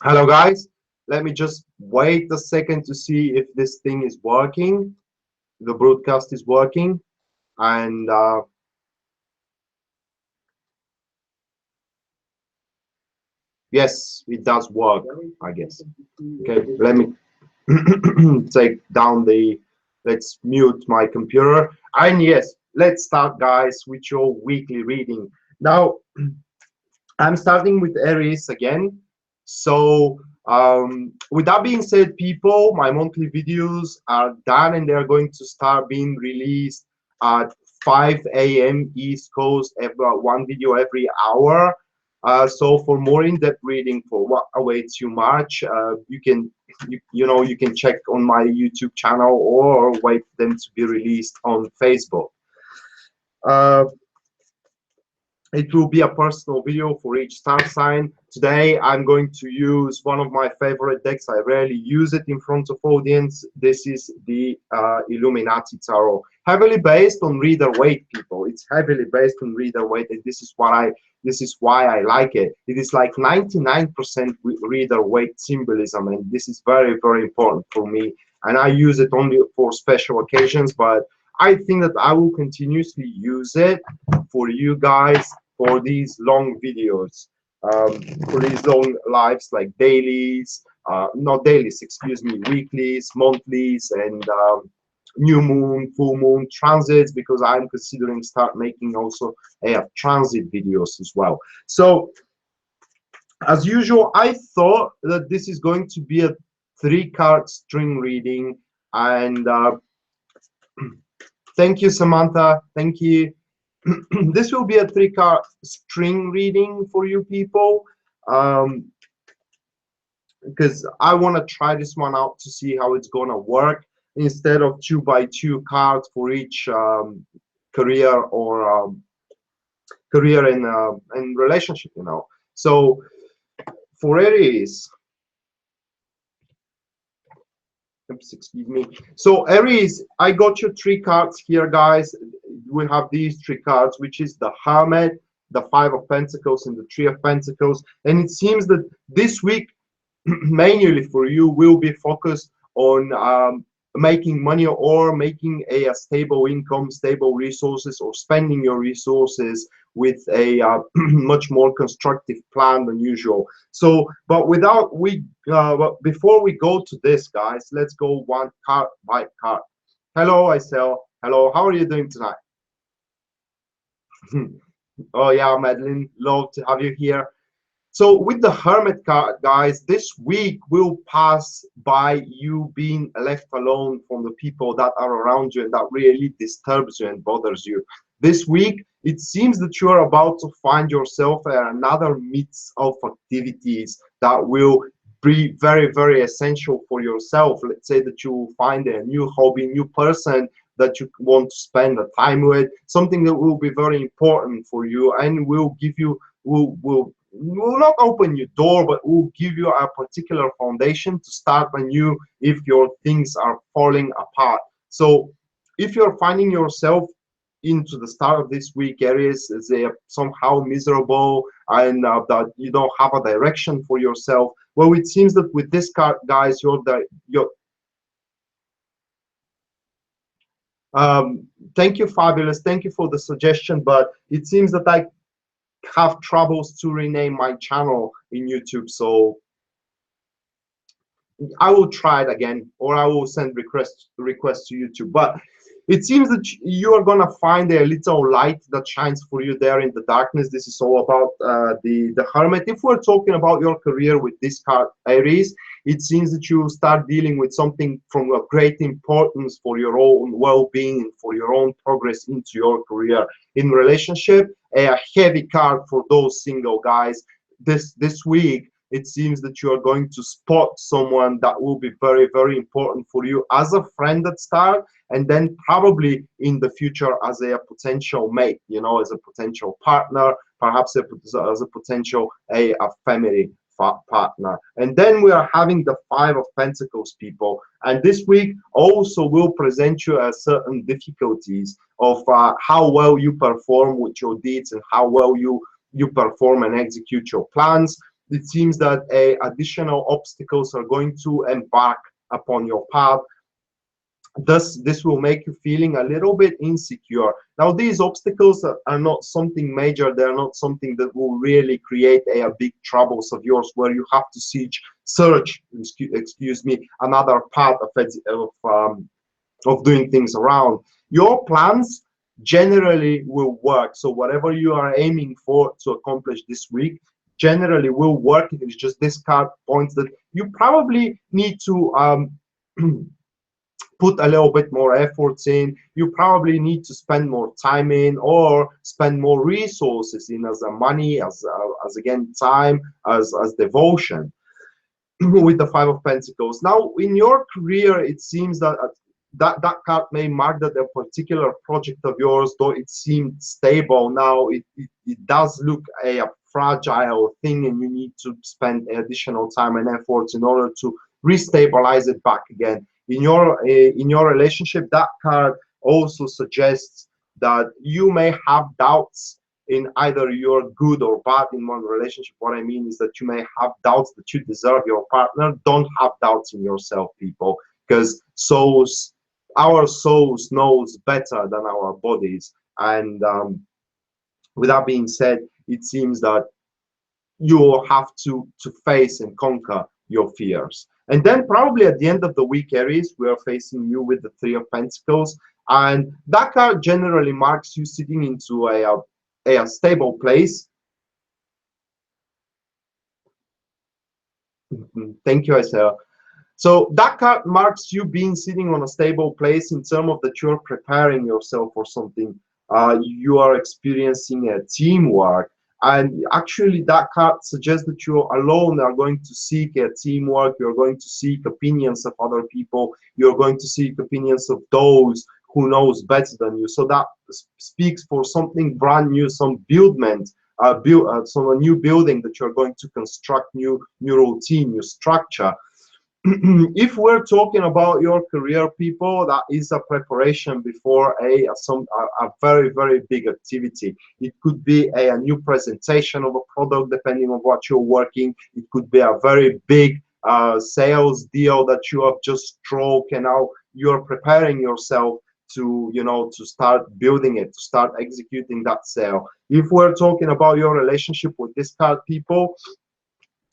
Hello guys, let me just wait a second to see if this thing is working, the broadcast is working, and yes, it does work, I guess. Okay, let me take down the, let's mute my computer, and yes, let's start guys with your weekly reading. Now, I'm starting with Aries again. So with that being said, people, my monthly videos are done and they're going to start being released at 5 a.m. East Coast, one video every hour. So for more in-depth reading for what awaits you March, you can check on my YouTube channel or wait for them to be released on Facebook. Uh, it will be a personal video for each star sign. Today, I'm going to use one of my favorite decks. I rarely use it in front of audience. This is the Illuminati Taro. Heavily based on reader weight, people. It's heavily based on reader weight, and this is why I like it. It is like 99% reader weight symbolism, and this is very, very important for me. And I use it only for special occasions, but I think that I will continuously use it for you guys for these long videos, for these long lives like dailies, not dailies, excuse me, weeklies, monthlies, and new moon, full moon transits, because I'm considering start making also transit videos as well. So as usual, I thought that this is going to be a 3-card string reading, and thank you, Samantha. Thank you. This will be a 3-card string reading for you people, because I want to try this one out to see how it's gonna work instead of 2 by 2 cards for each career or career and relationship. So for Aries, oops, excuse me. So Aries, I got you 3 cards here, guys. We have these 3 cards, which is the Hermit, the 5 of Pentacles, and the 3 of Pentacles. And it seems that this week, mainly for you, will be focused on making money or making a stable income, stable resources, or spending your resources with a much more constructive plan than usual. So, but before we go to this, guys, let's go one card by card. Hello, Isel. Hello, how are you doing tonight? Oh yeah, Madeline, love to have you here. So with the Hermit card, guys, this week will pass by you being left alone from the people that are around you and that really disturbs you and bothers you. This week, it seems that you are about to find yourself in another mix of activities that will be very, very essential for yourself. Let's say that you will find a new hobby, new person that you want to spend the time with, something that will be very important for you and will give you, will not open your door, but will give you a particular foundation to start anew if your things are falling apart. So if you're finding yourself into the start of this week areas as they are somehow miserable and that you don't have a direction for yourself, well, it seems that with this card, guys, you're thank you, Fabulous, thank you for the suggestion, but it seems that I have troubles to rename my channel in YouTube, so I will try it again, or I will send request to YouTube. But it seems that you are gonna find a little light that shines for you there in the darkness. This is all about the Hermit. If we're talking about your career with this card, Aries, it seems that you start dealing with something from a great importance for your own well-being, for your own progress into your career. In relationship, a heavy card for those single guys. This week, it seems that you are going to spot someone that will be very, very important for you as a friend at start, and then probably in the future as a potential mate, as a potential partner, perhaps as a potential a family partner. And then we are having the 5 of Pentacles, people, and this week also will present you certain difficulties of how well you perform with your deeds and how well you perform and execute your plans. it seems that additional obstacles are going to embark upon your path. Thus, this will make you feeling a little bit insecure. Now, these obstacles are not something major. They're not something that will really create a big troubles of yours where you have to search, excuse me, another path of doing things around. Your plans generally will work. So whatever you are aiming for to accomplish this week generally will work. It's just this card points that you probably need to put a little bit more efforts in. You probably need to spend more time in, or spend more resources in, as a money, as again time, as devotion. With the Five of Pentacles. Now, in your career, it seems that that card may mark that a particular project of yours, though it seemed stable, now it does look a fragile thing, and you need to spend additional time and efforts in order to restabilize it back again. In your relationship, that card also suggests that you may have doubts in either you're good or bad in one relationship. What I mean is that you may have doubts that you deserve your partner. Don't have doubts in yourself, people, because our souls knows better than our bodies. And with that being said, it seems that you have to face and conquer your fears. And then probably at the end of the week, Aries, we are facing you with the Three of Pentacles, and that card generally marks you sitting into a stable place. Thank you, Isaiah. So that card marks you being sitting on a stable place in terms of that you're preparing yourself for something. You are experiencing a teamwork. And actually, that card suggests that you alone are going to seek a teamwork. You're going to seek opinions of other people. You're going to seek opinions of those who knows better than you. So that speaks for something brand new, some buildment, some a new building that you're going to construct, new routine, new structure. If we're talking about your career, people, that is a preparation before a very, very big activity. It could be a new presentation of a product, depending on what you're working. It could be a very big sales deal that you have just struck, and now you're preparing yourself to, to start building it, to start executing that sale. If we're talking about your relationship with this card, people,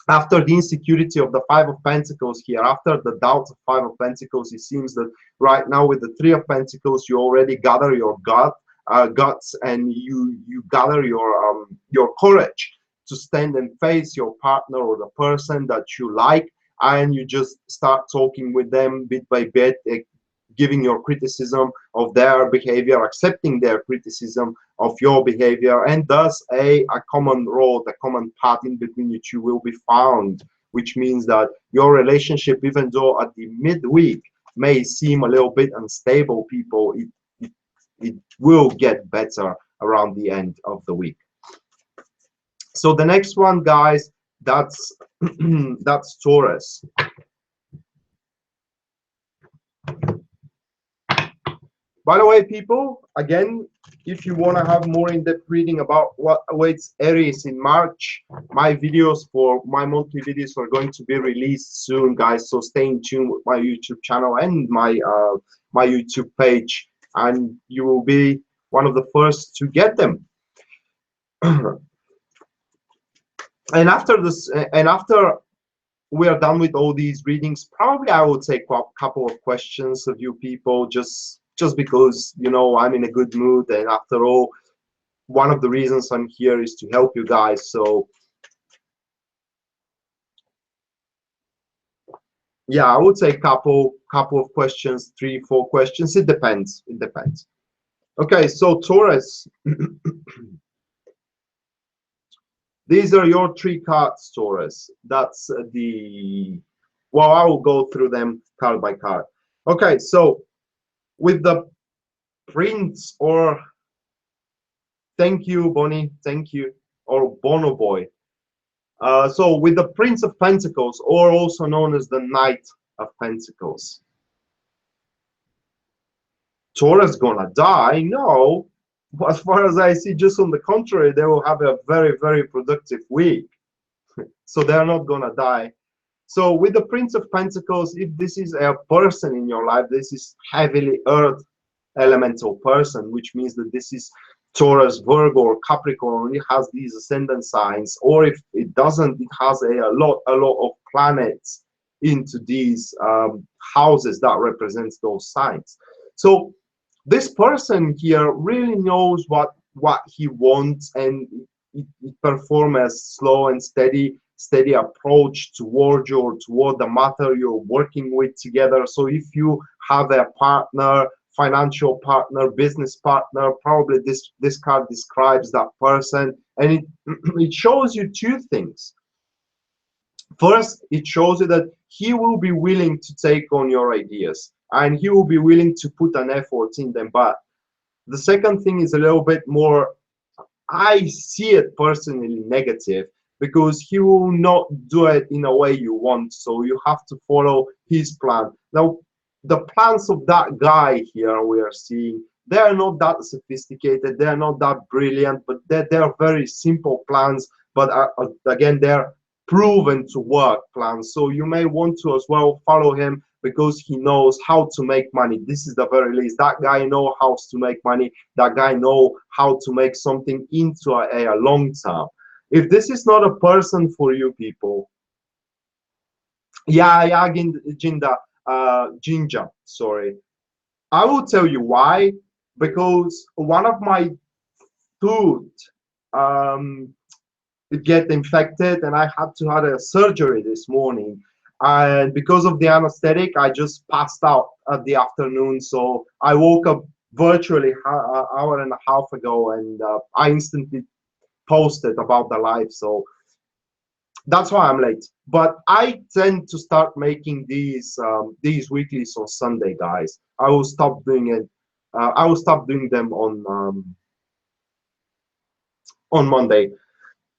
after the insecurity of the Five of Pentacles here, after the doubts of Five of Pentacles, it seems that right now with the Three of Pentacles, you already gather your guts, and you gather your courage to stand and face your partner or the person that you like, and you just start talking with them bit by bit, giving your criticism of their behavior, accepting their criticism of your behavior, and thus a common road, a common path in between you two will be found, which means that your relationship, even though at the midweek may seem a little bit unstable, people, it will get better around the end of the week. So the next one, guys, that's that's Taurus. By the way, people, again, if you want to have more in-depth reading about what awaits Aries in March, my videos for my monthly videos are going to be released soon, guys. So stay in tune with my YouTube channel and my my YouTube page, and you will be one of the first to get them. And after this, and after we are done with all these readings, probably I will take a couple of questions of you people, just because, I'm in a good mood, and after all, one of the reasons I'm here is to help you guys. So yeah, I would say couple of questions, 3-4 questions. It depends. Okay, so Taurus, these are your 3 cards, Taurus. That's well, I will go through them card by card. Okay, so with the Prince, or thank you, Bonnie, thank you, or Bono Boy. So with the Prince of Pentacles, or also known as the Knight of Pentacles, Taurus gonna die? No. As far as I see, just on the contrary, they will have a very, very productive week. so they're not gonna die. So with the Prince of Pentacles, if this is a person in your life, this is heavily earth elemental person, which means that this is Taurus, Virgo, or Capricorn. It has these ascendant signs, or if it doesn't, it has a lot of planets into these houses that represents those signs. So this person here really knows what he wants, and it performs a slow and steady approach toward you or toward the matter you're working with together. So if you have a partner, financial partner, business partner, probably this card describes that person, and it it shows you two things. First, it shows you that he will be willing to take on your ideas, and he will be willing to put an effort in them. But the second thing is a little bit more, I see it personally negative, because he will not do it in a way you want. So you have to follow his plan. Now, the plans of that guy here we are seeing, they are not that sophisticated, they are not that brilliant, but they are very simple plans. But again, they're proven to work plans. So you may want to as well follow him, because he knows how to make money. This is the very least. That guy knows how to make money. That guy knows how to make something into a long term. If this is not a person for you people, yeah, Jinja, sorry. I will tell you why. Because one of my tooth um, get infected, and I had to have a surgery this morning. And because of the anesthetic, I just passed out at the afternoon. So I woke up virtually an hour and a half ago, and I instantly posted about the live. So that's why I'm late. But I tend to start making these weeklies on Sunday, guys. I will stop doing it. I will stop doing them on Monday.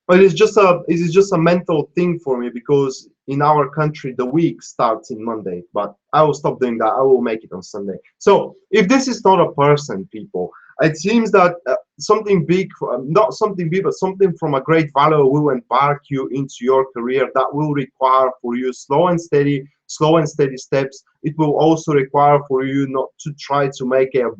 But it's just a mental thing for me, because in our country the week starts in Monday. But I will stop doing that. I will make it on Sunday. So if this is not a person, people, it seems that something big, not something big, but something from a great value will embark you into your career, that will require for you slow and steady steps. It will also require for you not to try to make a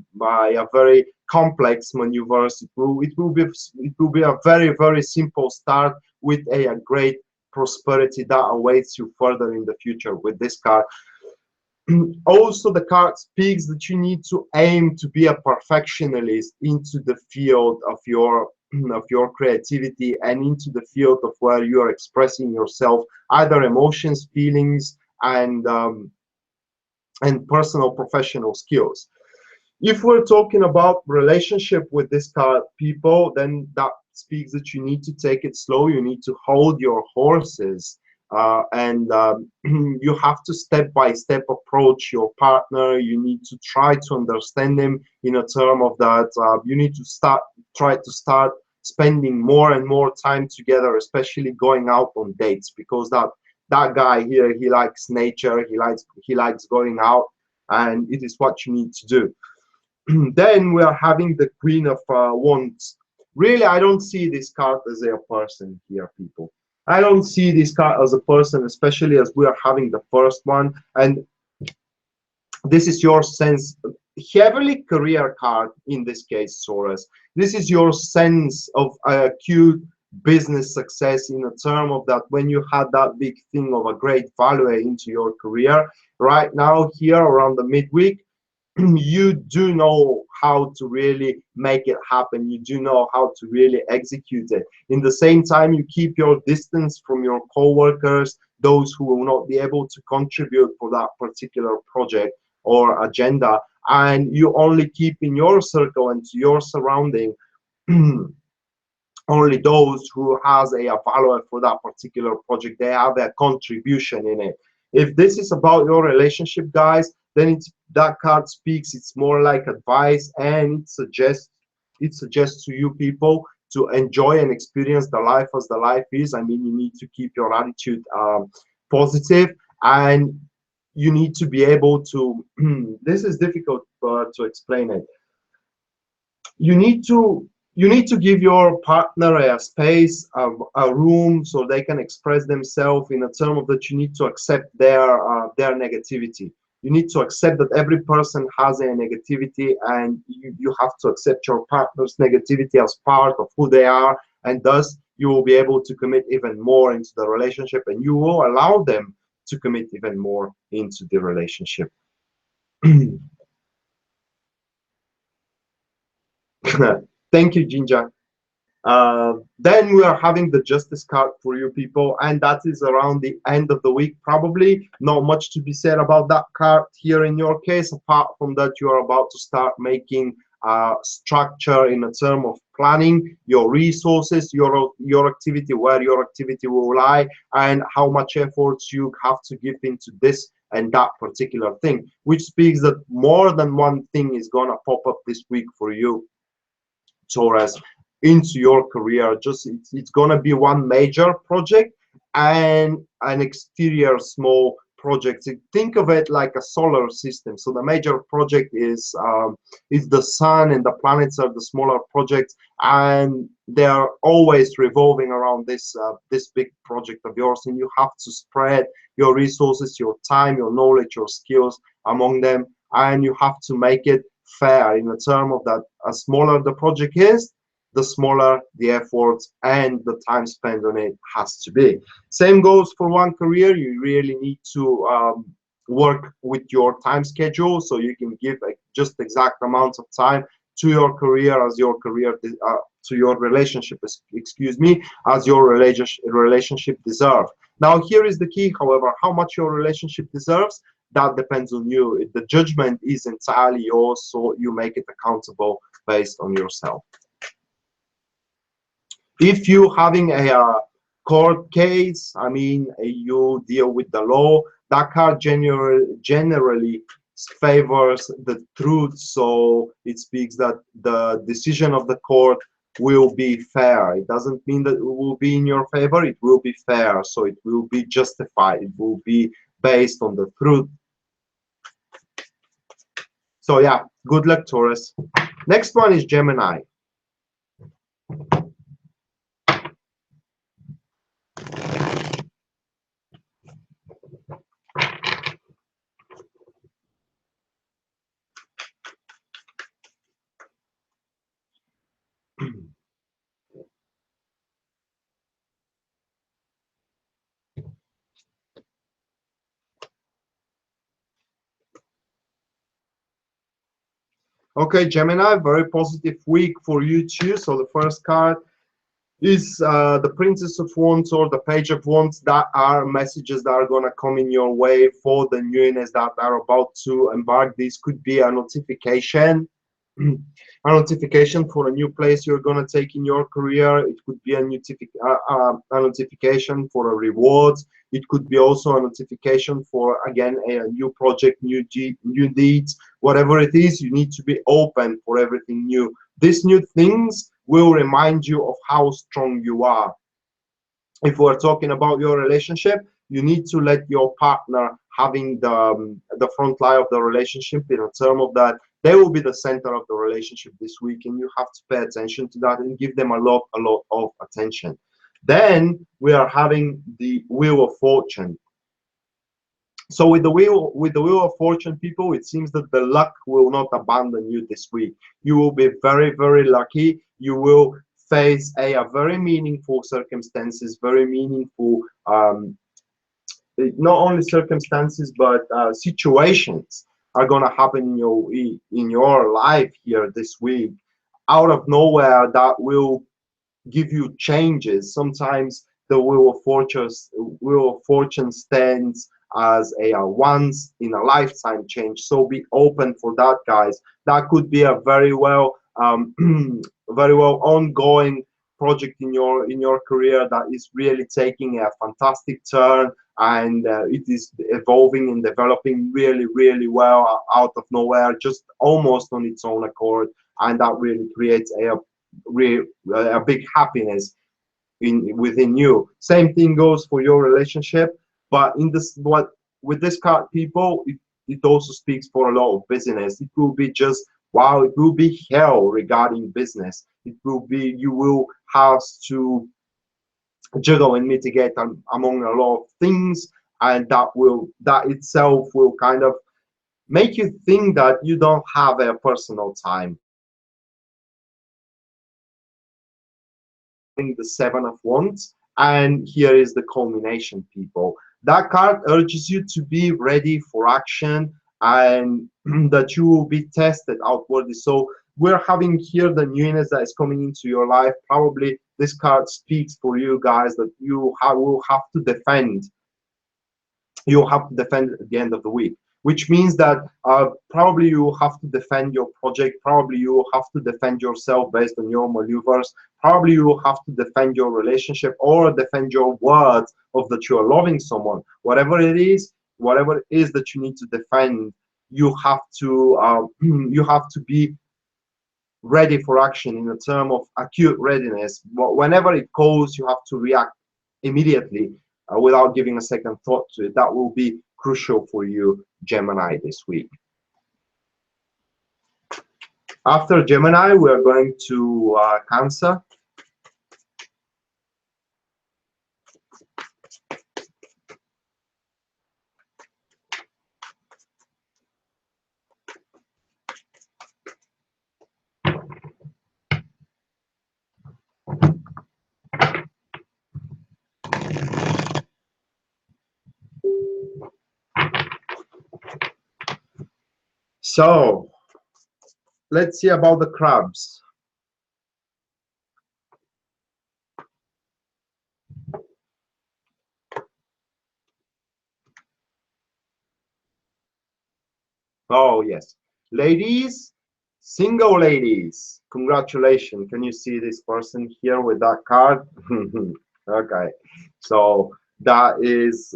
very complex maneuvers. It will be a very simple start with a great prosperity that awaits you further in the future with this card. Also, the card speaks that you need to aim to be a perfectionist into the field of your creativity, and into the field of where you are expressing yourself, either emotions, feelings, and personal professional skills. If we're talking about relationship with this card, people, then that speaks that you need to take it slow. You need to hold your horses, and you have to step by step approach your partner. You need to try to understand him in a term of that. You need to try to start spending more and more time together, especially going out on dates, because that guy here, he likes nature, he likes going out, and it is what you need to do. Then we are having the Queen of Wands. Really, I don't see this card as a person here, people. I don't see this card as a person, especially as we are having the first one. And this is your sense, heavily career card in this case, Taurus. This is your sense of acute business success, in a term of that when you had that big thing of a great value into your career. Right now, here around the midweek, you do know how to really make it happen. You do know how to really execute it. In the same time, you keep your distance from your co-workers, those who will not be able to contribute for that particular project or agenda, and you only keep in your circle and to your surrounding only those who has a value for that particular project. They have a contribution in it. If this is about your relationship, guys, then that card speaks. It's more like advice, and it suggests to you people to enjoy and experience the life as the life is. I mean, you need to keep your attitude positive, and you need to be able to this is difficult to explain it. You need to You need to give your partner a space, a room, so they can express themselves in a term of that. You need to accept their negativity. You need to accept that every person has a negativity, and you have to accept your partner's negativity as part of who they are, and thus you will be able to commit even more into the relationship, and you will allow them to commit even more into the relationship. Thank you, Jinja. Then we are having the justice card for you people, and that is around the end of the week. Probably not much to be said about that card here in your case, apart from that you are about to start making structure in a term of planning your resources, your activity, where your activity will lie, and how much effort you have to give into this and that particular thing, which speaks that more than one thing is gonna pop up this week for you, Taurus, into your career. Just it's gonna be one major project and an exterior small project. Think of it like a solar system. So the major project is the sun, and the planets are the smaller projects, and they are always revolving around this big project of yours. And you have to spread your resources, your time, your knowledge, your skills among them, and you have to make it fair in the term of that. As smaller the project is, the smaller the effort and the time spent on it has to be. Same goes for one career. You really need to work with your time schedule, so you can give just exact amounts of time to your career as your career to your relationship, excuse me, as your relationship deserves. Now here is the key, however, how much your relationship deserves, that depends on you. The judgment is entirely yours, so you make it accountable based on yourself. If you having a court case, I mean, you deal with the law, that card generally favors the truth, so it speaks that the decision of the court will be fair. It doesn't mean that it will be in your favor, it will be fair, so it will be justified, it will be based on the truth. So yeah, good luck, Taurus. Next one is Gemini. Okay, Gemini, very positive week for you too. So the first card is the Princess of Wands or the Page of Wands. That are messages that are going to come in your way for the newness that are about to embark. This could be a notification, a notification for a new place you're going to take in your career. It could be a notification for a reward. It could be also a notification for, again, a new project, new deeds, whatever it is. You need to be open for everything new. These new things will remind you of how strong you are. If we're talking about your relationship, you need to let your partner having the front line of the relationship, in a term of that they will be the center of the relationship this week, and you have to pay attention to that and give them a lot of attention. Then we are having the Wheel of Fortune. So with the wheel of fortune, people, it seems that the luck will not abandon you this week. You will be very lucky. You will face a very meaningful circumstances, very meaningful not only circumstances but situations are going to happen in your life here this week, out of nowhere, that will give you changes. Sometimes the wheel of fortune stands as a once in a lifetime change, so be open for that, guys. That could be a very well very well ongoing project in your career that is really taking a fantastic turn, and it is evolving and developing really well out of nowhere, just almost on its own accord, and that really creates a big happiness within you. Same thing goes for your relationship, but with this card, people, it also speaks for a lot of business. It will be just wow, it will be hell regarding business. It will be, you will have to juggle and mitigate among a lot of things, and that itself will kind of make you think that you don't have a personal time. The Seven of Wands, and here is the culmination, people. That card urges you to be ready for action, and that you will be tested outwardly. So we're having here the newness that is coming into your life. Probably this card speaks for you guys, that will have to defend. You'll have to defend at the end of the week, which means that probably you will have to defend your project. Probably you will have to defend yourself based on your maneuvers. Probably you will have to defend your relationship, or defend your words of that you are loving someone. Whatever it is that you need to defend, you have to you have to be ready for action in a term of acute readiness. Whenever it calls, you have to react immediately, without giving a second thought to it. That will be crucial for you, Gemini, this week. After Gemini, we are going to Cancer. So let's see about the crabs. Oh yes, ladies, single ladies, congratulations. Can you see this person here with that card? Okay, so that is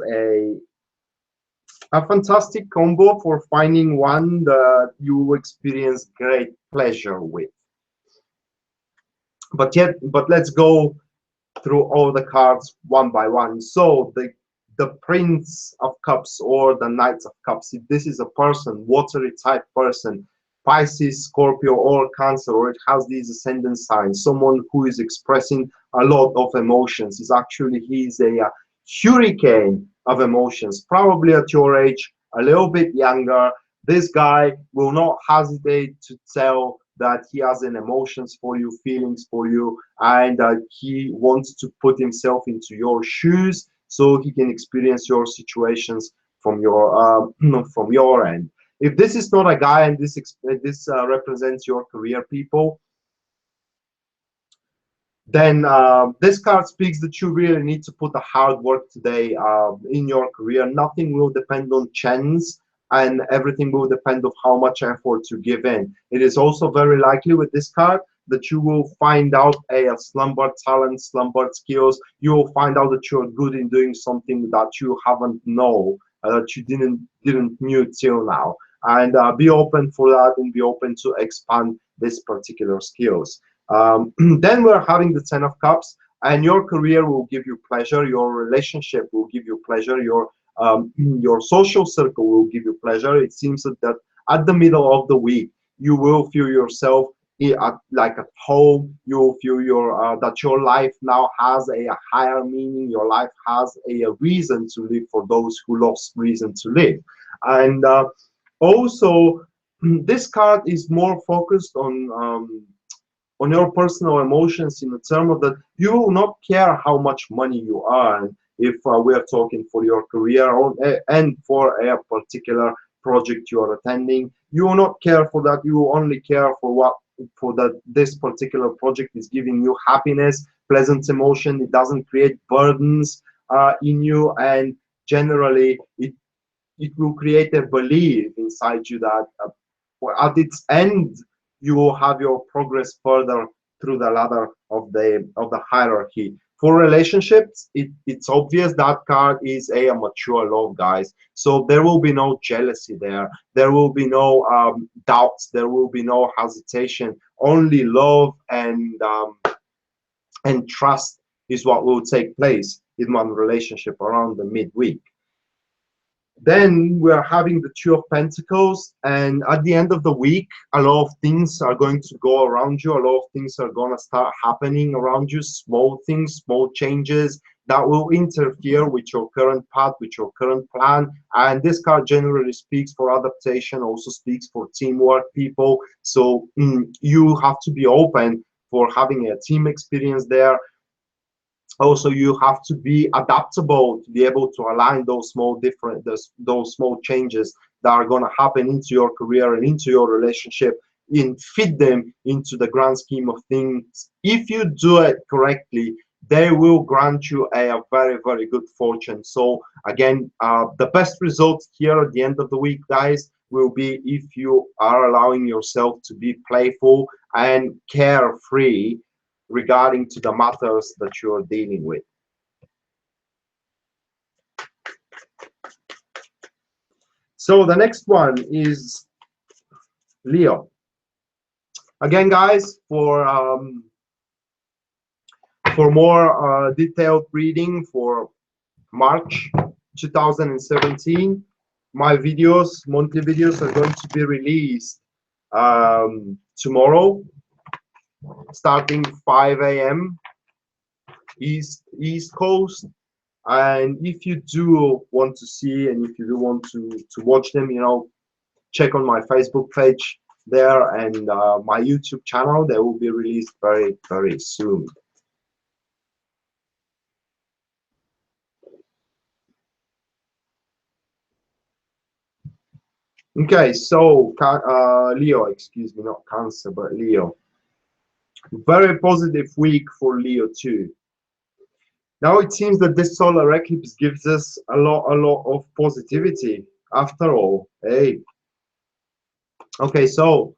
a fantastic combo for finding one that you experience great pleasure with. But let's go through all the cards one by one. So the Prince of Cups, or the Knights of Cups, if this is a person, watery type person, Pisces, Scorpio, or Cancer, or it has these ascendant signs, someone who is expressing a lot of emotions, is actually, he's a hurricane of emotions, probably at your age, a little bit younger. This guy will not hesitate to tell that he has an emotions for you, feelings for you, and that he wants to put himself into your shoes so he can experience your situations from your from your end. If this is not a guy, and this represents your career, people, then this card speaks that you really need to put the hard work today in your career. Nothing will depend on chance, and everything will depend on how much effort you give in. It is also very likely with this card that you will find out a slumbered talent, slumbered skills. You will find out that you're good in doing something that you haven't know, that you didn't knew till now. And be open for that, and be open to expand this particular skills. Then we're having the Ten of Cups, and your career will give you pleasure, your relationship will give you pleasure, your social circle will give you pleasure. It seems that at the middle of the week, you will feel yourself like at home. You will feel that your life now has a higher meaning. Your life has a reason to live for those who lost reason to live. And also, this card is more focused on your personal emotions, in the term of that you will not care how much money you earn, if we are talking for your career, and for a particular project you are attending. You will not care for that. You will only care for that this particular project is giving you happiness, pleasant emotion. It doesn't create burdens in you, and generally it will create a belief inside you that at its end you will have your progress further through the ladder of the hierarchy. For relationships, it's obvious that card is a mature love, guys. So there will be no jealousy there. There will be no doubts. There will be no hesitation. Only love and trust is what will take place in one relationship around the midweek. Then we're having the Two of Pentacles, and at the end of the week, a lot of things are going to go around you. A lot of things are going to start happening around you, small things, small changes that will interfere with your current path, with your current plan. And this card generally speaks for adaptation, also speaks for teamwork, people. So you have to be open for having a team experience there. Also, you have to be adaptable to be able to align those those small changes that are going to happen into your career and into your relationship, and fit them into the grand scheme of things. If you do it correctly, they will grant you a very, very good fortune. So again, the best result here at the end of the week, guys, will be if you are allowing yourself to be playful and carefree regarding to the matters that you're dealing with. So the next one is Leo. Again, guys, for more detailed reading for March 2017, my videos, monthly videos, are going to be released tomorrow, starting 5 a.m. East Coast. And if you do want to see, and if you do want to watch them, you know, check on my Facebook page there, and my YouTube channel. They will be released very, very soon. Okay, so Leo, excuse me, not Cancer, but Leo. Very positive week for Leo too. Now it seems that this solar eclipse gives us a lot of positivity after all. Hey. Okay, so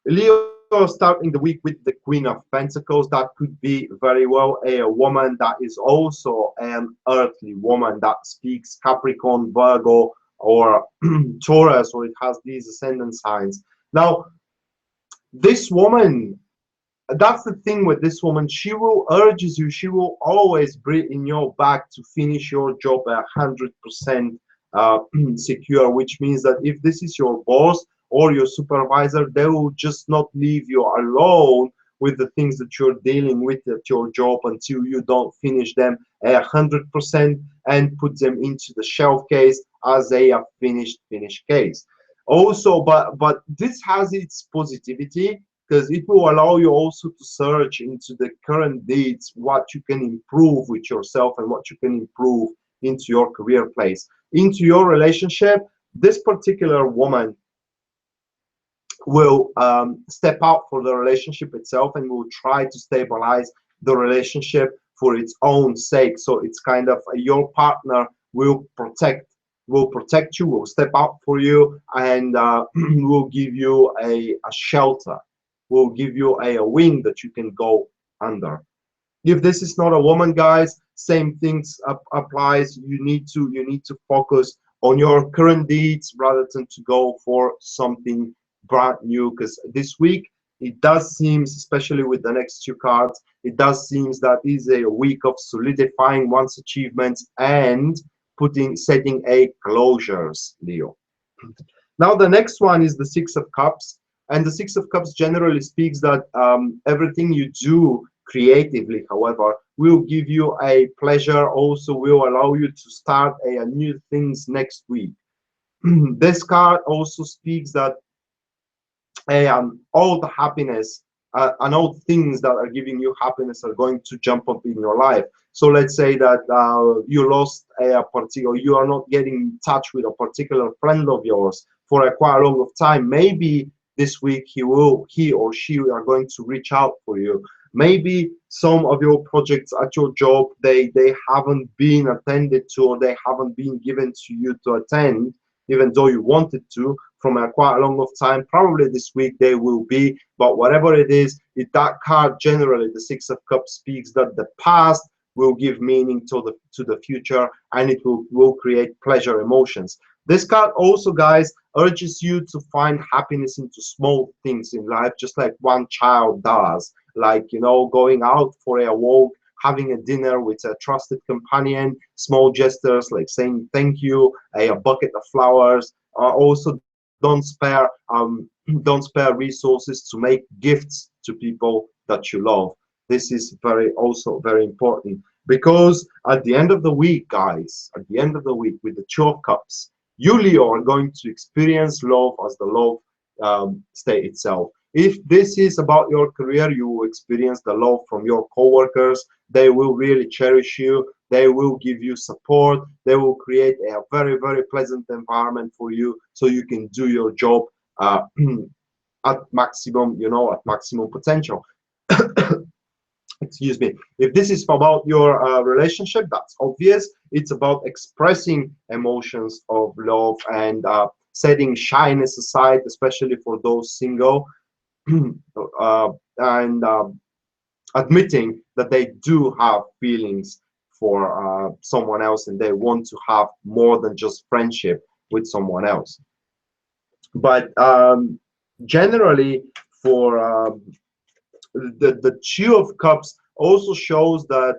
Leo starting the week with the Queen of Pentacles. That could be very well a woman that is also an earthly woman that speaks Capricorn, Virgo, or Taurus, or it has these ascendant signs. Now, this woman, that's the thing with this woman, she will urges you, she will always bring in your back to finish your job 100% secure, which means that if this is your boss or your supervisor, they will just not leave you alone with the things that you're dealing with at your job until you don't finish them 100% and put them into the shelf case as a finished case. Also, but this has its positivity, because it will allow you also to search into the current needs, what you can improve with yourself and what you can improve into your career place, into your relationship. This particular woman will step out for the relationship itself and will try to stabilize the relationship for its own sake. So it's kind of your partner will protect you, will step out for you, and will give you a shelter, will give you a wing that you can go under. If this is not a woman, guys, same things applies. You need to focus on your current deeds rather than to go for something brand new, because this week it does seem, especially with the next two cards, it does seem that is a week of solidifying one's achievements and setting a closures, Leo. Now the next one is the Six of Cups, and the Six of Cups generally speaks that everything you do creatively, however, will give you a pleasure, also will allow you to start a new things next week. This card also speaks that all the happiness and all things that are giving you happiness are going to jump up in your life. So let's say that you lost a particular, you are not getting in touch with a particular friend of yours for a quite long of time. Maybe this week he or she are going to reach out for you. Maybe some of your projects at your job, they haven't been attended to, or they haven't been given to you to attend, even though you wanted to, from a quite a long of time. Probably this week they will be, but whatever it is, that card generally, the Six of Cups, speaks that the past will give meaning to the future, and it will create pleasure emotions. This card also, guys, urges you to find happiness into small things in life, just like one child does, like, you know, going out for a walk, having a dinner with a trusted companion, small gestures like saying thank you, a bucket of flowers. Also, don't spare resources to make gifts to people that you love. This is also very important, because at the end of the week, guys, at the end of the week, with the Two of Cups, you, Leo, are going to experience love as the love state itself. If this is about your career, you will experience the love from your co-workers. They will really cherish you. They will give you support. They will create a very, very pleasant environment for you, so you can do your job at maximum, at maximum potential. Excuse me. If this is about your relationship, that's obvious. It's about expressing emotions of love and setting shyness aside, especially for those single, and admitting that they do have feelings for someone else, and they want to have more than just friendship with someone else. But generally, for the Two of Cups also shows that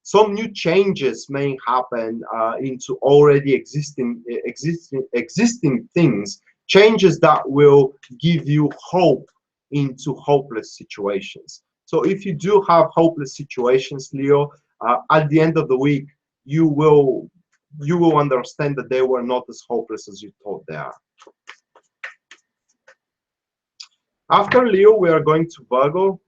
some new changes may happen into already existing things, changes that will give you hope into hopeless situations. So if you do have hopeless situations, Leo, at the end of the week, you will understand that they were not as hopeless as you thought they are. After Leo, we are going to Virgo.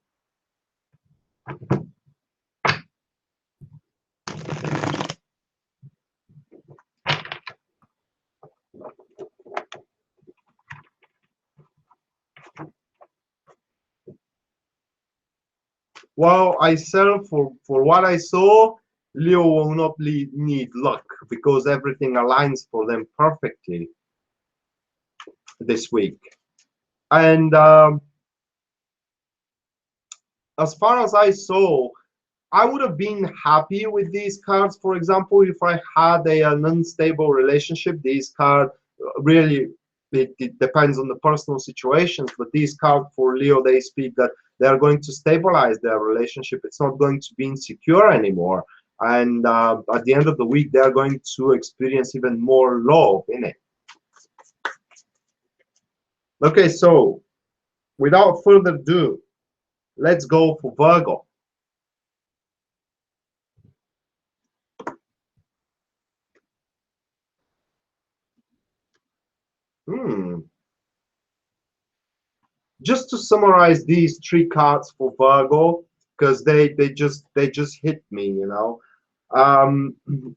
Well, I said for what I saw, Leo will not need luck, because everything aligns for them perfectly this week. And as far as I saw, I would have been happy with these cards. For example, if I had an unstable relationship, these cards really, it depends on the personal situations, but these cards for Leo, they speak that they are going to stabilize their relationship. It's not going to be insecure anymore. And at the end of the week, they are going to experience even more love in it. Okay, so without further ado, let's go for Virgo. Just to summarize these three cards for Virgo, because they just hit me,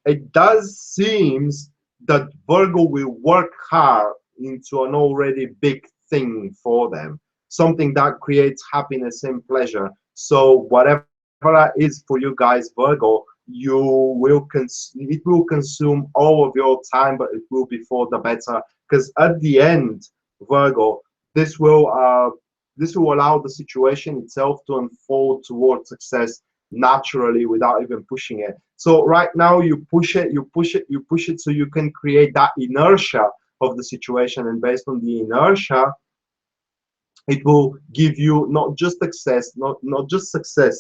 it does seems that Virgo will work hard into an already big thing for them, something that creates happiness and pleasure. So whatever that is for you guys, Virgo, it will consume all of your time, but it will be for the better, because at the end, Virgo, this will allow the situation itself to unfold towards success naturally without even pushing it. So right now you push it, so you can create that inertia of the situation, and based on the inertia, it will give you not just success,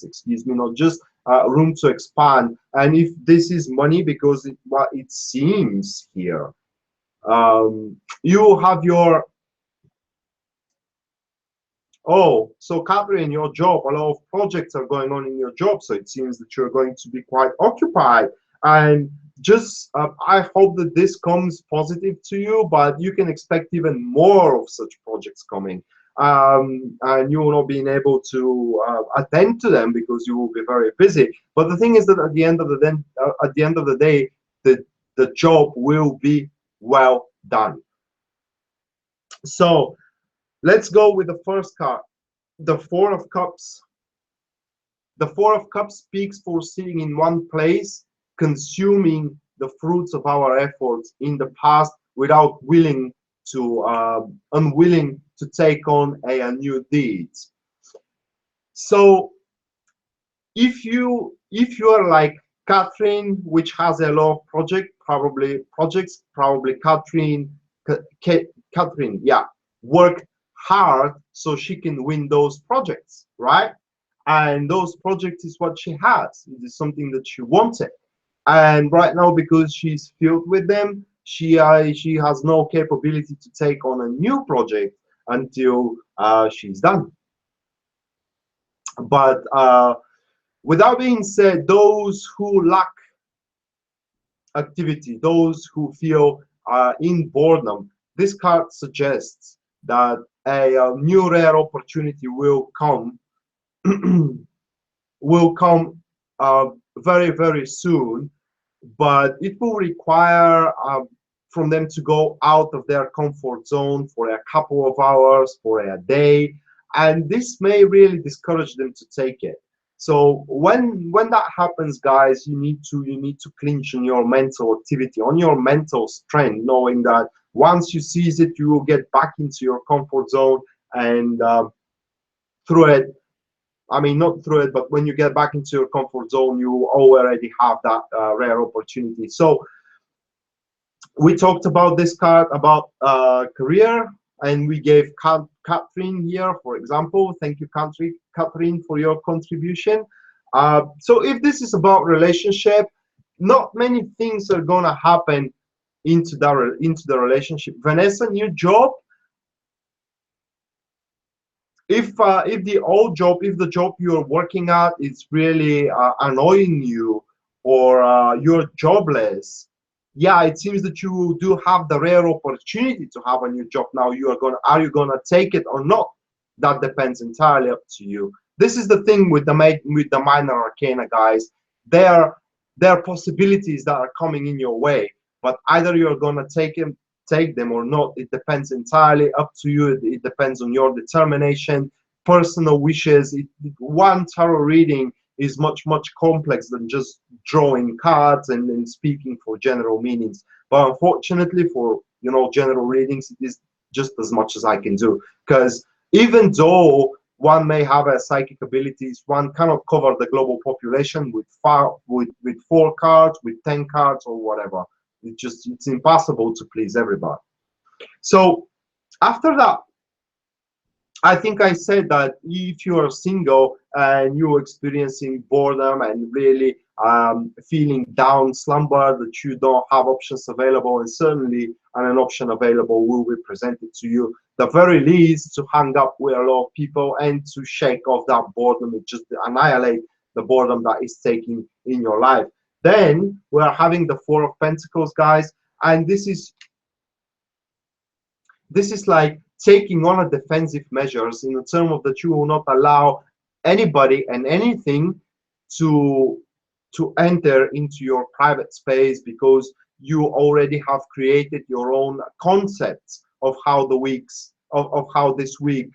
excuse me, not just room to expand. And if this is money, because what it seems here, you have your so Catherine, your job, a lot of projects are going on in your job, so it seems that you're going to be quite occupied. And just I hope that this comes positive to you, but you can expect even more of such projects coming, and you will not be able to attend to them because you will be very busy. But the thing is that at the end of the day, the job will be well done. So let's go with the first card, the Four of Cups. The Four of Cups speaks for sitting in one place, consuming the fruits of our efforts in the past without unwilling to take on a new deeds. So if you are like Catherine, which has a lot of projects, probably Catherine, yeah, worked hard so she can win those projects, right? and those projects is what she has. It is something that she wanted, and right now, because she's filled with them, she has no capability to take on a new project until she's done. But with that being said, those who lack activity, those who feel in boredom, this card suggests that a new rare opportunity will come will come very, very soon, but it will require from them to go out of their comfort zone for a couple of hours, for a day, and this may really discourage them to take it. So when that happens, guys, you need to clinch on your mental activity, on your mental strength, knowing that once you seize it, you will get back into your comfort zone, and through it, I mean, not through it, but when you get back into your comfort zone, you already have that rare opportunity. So we talked about this card about career, and we gave Catherine here, for example. Thank you, Catherine, for your contribution. So if this is about relationship, not many things are gonna happen into the relationship. Vanessa, new job. If the old job, if the job you're working at is really annoying you, or you're jobless, yeah, it seems that you do have the rare opportunity to have a new job now. Are you gonna take it or not? That depends entirely up to you. This is the thing with the minor arcana, guys. There are possibilities that are coming in your way, but either you're gonna take them or not. It depends entirely up to you. It depends on your determination, personal wishes. One tarot reading is much complex than just drawing cards and speaking for general meanings. But unfortunately, for general readings, it is just as much as I can do, because even though one may have a psychic abilities, one cannot cover the global population with 4 cards, with 10 cards, or whatever. It's impossible to please everybody. So after that, I think I said that if you are single and you're experiencing boredom and really feeling down, slumber, that you don't have options available, and certainly an option available will be presented to you, the very least, to hang up with a lot of people and to shake off that boredom, and just annihilate the boredom that is taking in your life. Then we are having the 4 of Pentacles, guys, and this is like taking on a defensive measures, in the term of that you will not allow anybody and anything to enter into your private space, because you already have created your own concepts of how how this week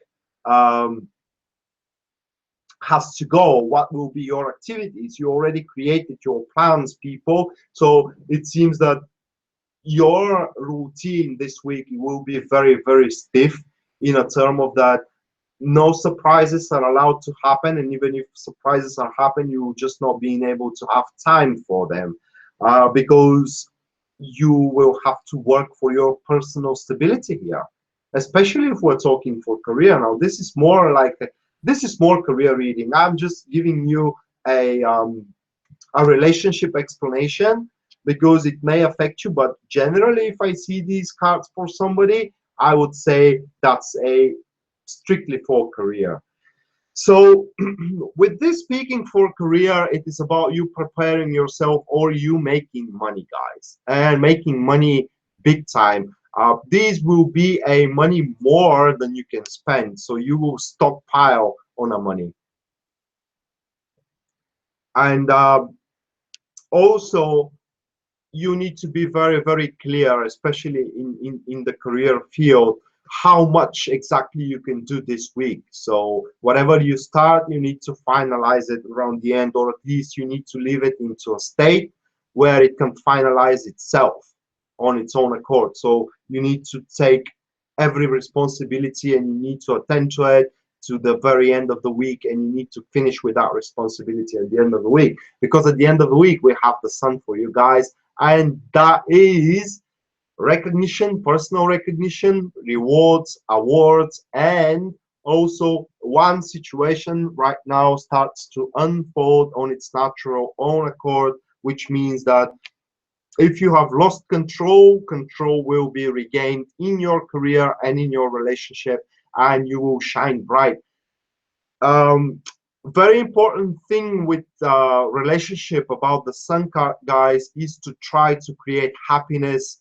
has to go, what will be your activities. You already created your plans, people. So it seems that your routine this week will be very stiff, in a term of that no surprises are allowed to happen, and even if surprises are happen, you will just not being able to have time for them, because you will have to work for your personal stability here, especially if we're talking for career. Now this is more career reading. I'm just giving you a relationship explanation, because it may affect you, but generally, if I see these cards for somebody, I would say that's a strictly for career. So with this speaking for career, it is about you preparing yourself, or you making money, guys, and making money big time. These will be a money more than you can spend, so you will stockpile on a money. And also, you need to be very clear, especially in the career field, how much exactly you can do this week. So whatever you start, you need to finalize it around the end, or at least you need to leave it into a state where it can finalize itself on its own accord. So you need to take every responsibility, and you need to attend to it to the very end of the week, and you need to finish with that responsibility at the end of the week, because at the end of the week we have the sun for you guys, and that is recognition, personal recognition, rewards, awards, and also one situation right now starts to unfold on its natural own accord, which means that if you have lost control, control will be regained in your career and in your relationship, and you will shine bright. Very important thing with relationship about the sun card, guys, is to try to create happiness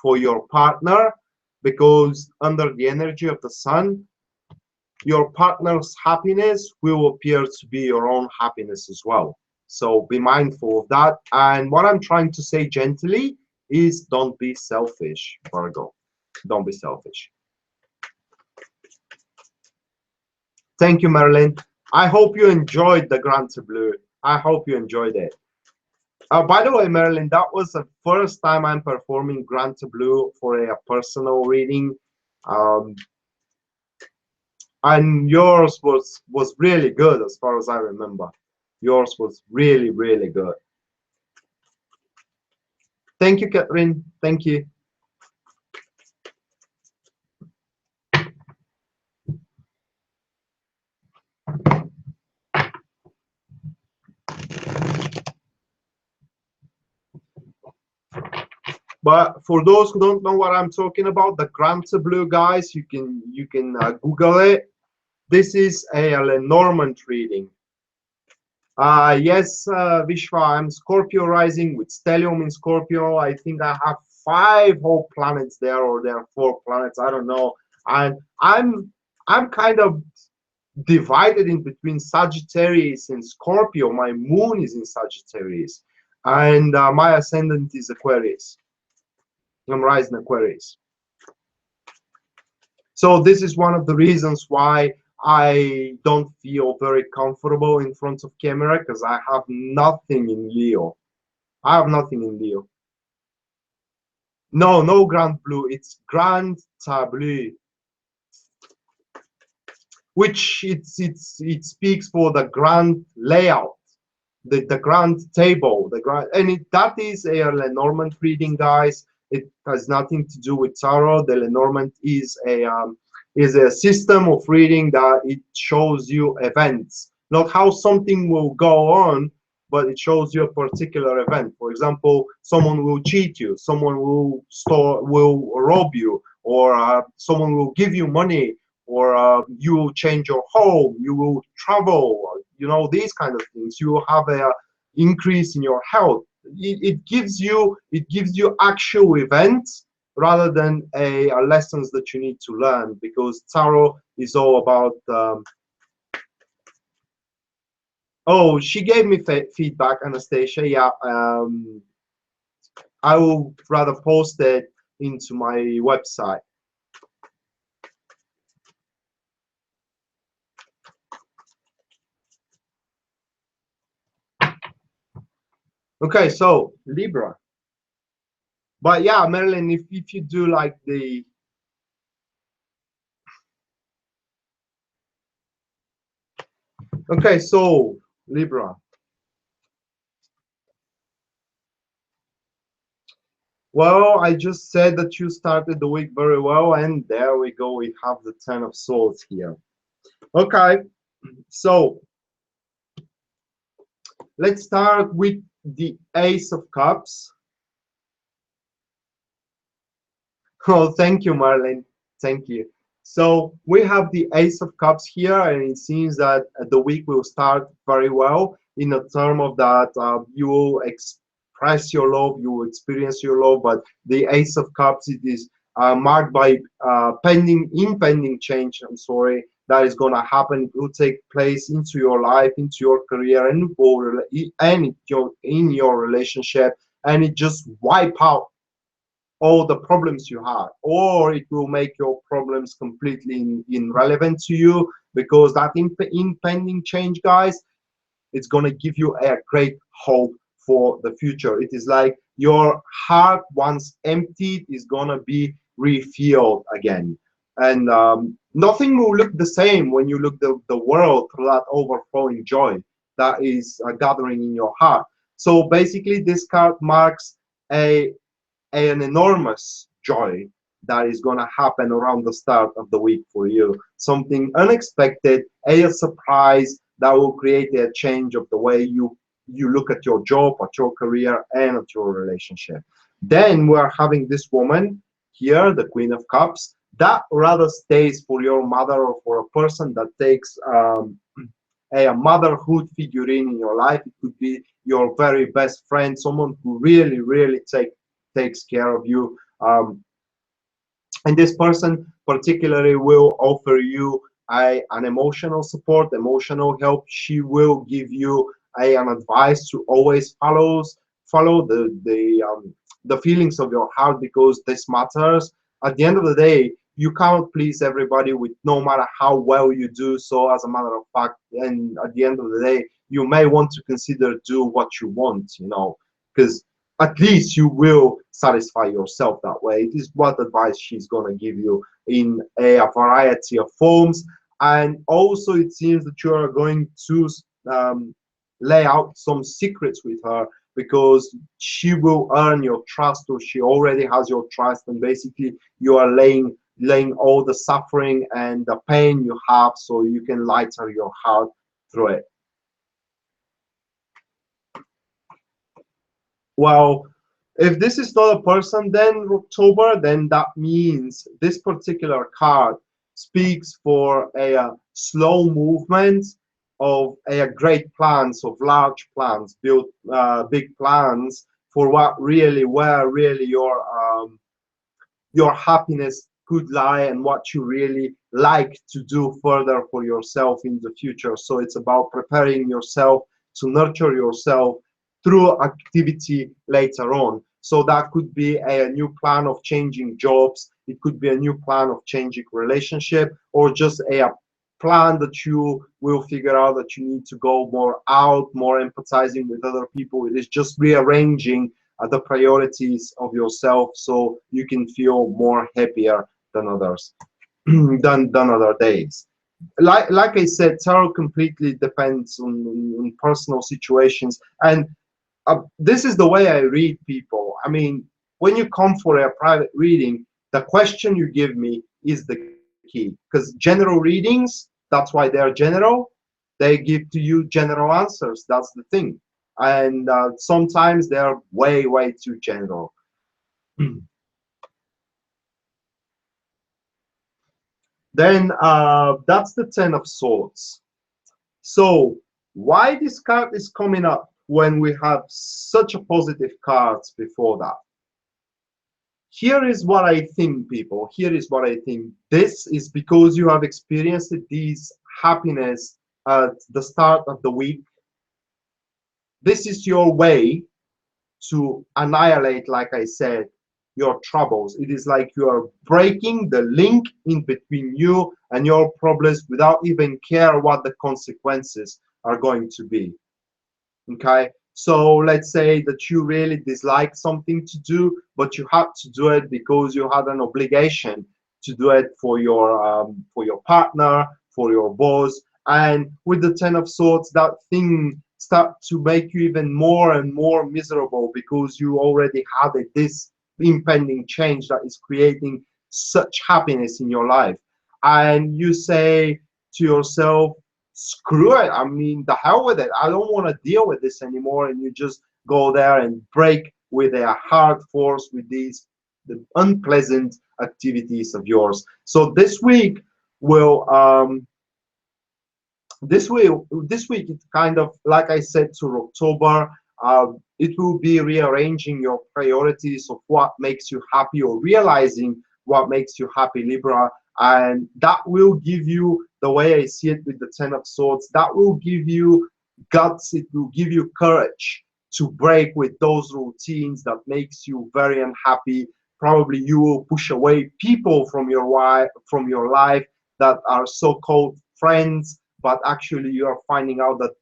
for your partner, because under the energy of the sun, your partner's happiness will appear to be your own happiness as well. So be mindful of that. And what I'm trying to say gently is, don't be selfish, Virgo. Don't be selfish. Thank you, Marilyn. I hope you enjoyed the Grand Blue. I hope you enjoyed it. By the way, Marilyn, that was the first time I'm performing Grand Blue for a personal reading. And yours was really good, as far as I remember. Yours was really, really good. Thank you, Catherine. Thank you. But for those who don't know what I'm talking about, the Grand Blue, guys, you can Google it. This is a Lenormand reading. Yes, Vishwa, I'm Scorpio rising with stellium in Scorpio. I think I have 5 whole planets there, or there are 4 planets, I don't know. And I'm kind of divided in between Sagittarius and Scorpio. My moon is in Sagittarius, and my ascendant is Aquarius. I'm rising Aquarius. So this is one of the reasons why I don't feel very comfortable in front of camera, because I have nothing in Leo. I have nothing in Leo. No, no Grand Blue. It's Grand Tableau, which it speaks for the grand layout, the grand table, and that is a Lenormand reading, guys. It has nothing to do with tarot. The Lenormand is a system of reading that it shows you events, not how something will go on, but it shows you a particular event. For example, someone will cheat you, someone will rob you, or someone will give you money, or you will change your home, you will travel, you know, these kind of things. You will have a increase in your health. It gives you actual events rather than a lessons that you need to learn, because tarot is all about oh, she gave me feedback, Anastasia. Yeah, I will rather post it into my website. Okay, so Libra. But yeah, Marilyn, if you do like the okay, so Libra. Well, I just said that you started the week very well, and there we go. We have the 10 of Swords here. Okay, so let's start with the Ace of Cups. Oh, thank you, Marlene. Thank you. So we have the Ace of Cups here, and it seems that the week will start very well in the term of that you will express your love, you will experience your love. But the Ace of Cups, it is marked by impending change. I'm sorry, that is going to happen. It will take place into your life, into your career, and in your relationship, and it just wipe out all the problems you had, or it will make your problems completely irrelevant to you, because that impending change, guys, it's going to give you a great hope for the future. It is like your heart, once emptied, is going to be refilled again, and nothing will look the same when you look the world through that overflowing joy that is gathering in your heart. So basically, this card marks an enormous joy that is going to happen around the start of the week for you. Something unexpected, a surprise that will create a change of the way you look at your job, at your career, and at your relationship. Then we're having this woman here, the Queen of Cups, that rather stays for your mother or for a person that takes a motherhood figurine in your life. It could be your very best friend, someone who really, really takes care of you. And this person particularly will offer you an emotional support, emotional help. She will give you an advice to always follow the feelings of your heart, because this matters. At the end of the day, you can't please everybody, with no matter how well you do so, as a matter of fact. And at the end of the day, you may want to consider do what you want, because at least you will satisfy yourself that way. It is what advice she's going to give you in a variety of forms. And also, it seems that you are going to lay out some secrets with her, because she will earn your trust, or she already has your trust, and basically you are laying all the suffering and the pain you have, so you can lighten your heart through it. Well, if this is not a person, then October, then that means this particular card speaks for a slow movement of a great plans, of large plans, build big plans for where really your happiness could lie, and what you really like to do further for yourself in the future. So it's about preparing yourself to nurture yourself through activity later on. So that could be a new plan of changing jobs, it could be a new plan of changing relationship, or just a plan that you will figure out that you need to go more out, more empathizing with other people. It is just rearranging the priorities of yourself, so you can feel more happier than others than other days. Like I said, tarot completely depends on personal situations, and this is the way I read people. I mean, when you come for a private reading, the question you give me is the key, because general readings, that's why they're general, they give to you general answers. That's the thing. And sometimes they're way too general. Then that's the Ten of Swords. So why this card is coming up when we have such a positive cards before that? Here is what I think, people. Here is what I think. This is because you have experienced this happiness at the start of the week. This is your way to annihilate, like I said, your troubles. It is like you are breaking the link in between you and your problems without even care what the consequences are going to be. Okay, so let's say that you really dislike something to do, but you had to do it because you had an obligation to do it for your partner, for your boss. And with the Ten of Swords, that thing start to make you even more and more miserable, because you already had this impending change that is creating such happiness in your life. And you say to yourself, screw it, I mean, the hell with it, I don't want to deal with this anymore. And you just go there and break with a hard force with the unpleasant activities of yours. So this week will this week it's kind of, like I said, to October, it will be rearranging your priorities of what makes you happy, or realizing what makes you happy, Libra. And that will give you, the way I see it with the Ten of Swords, that will give you guts, it will give you courage to break with those routines that makes you very unhappy. Probably you will push away people from your life that are so-called friends, but actually you are finding out that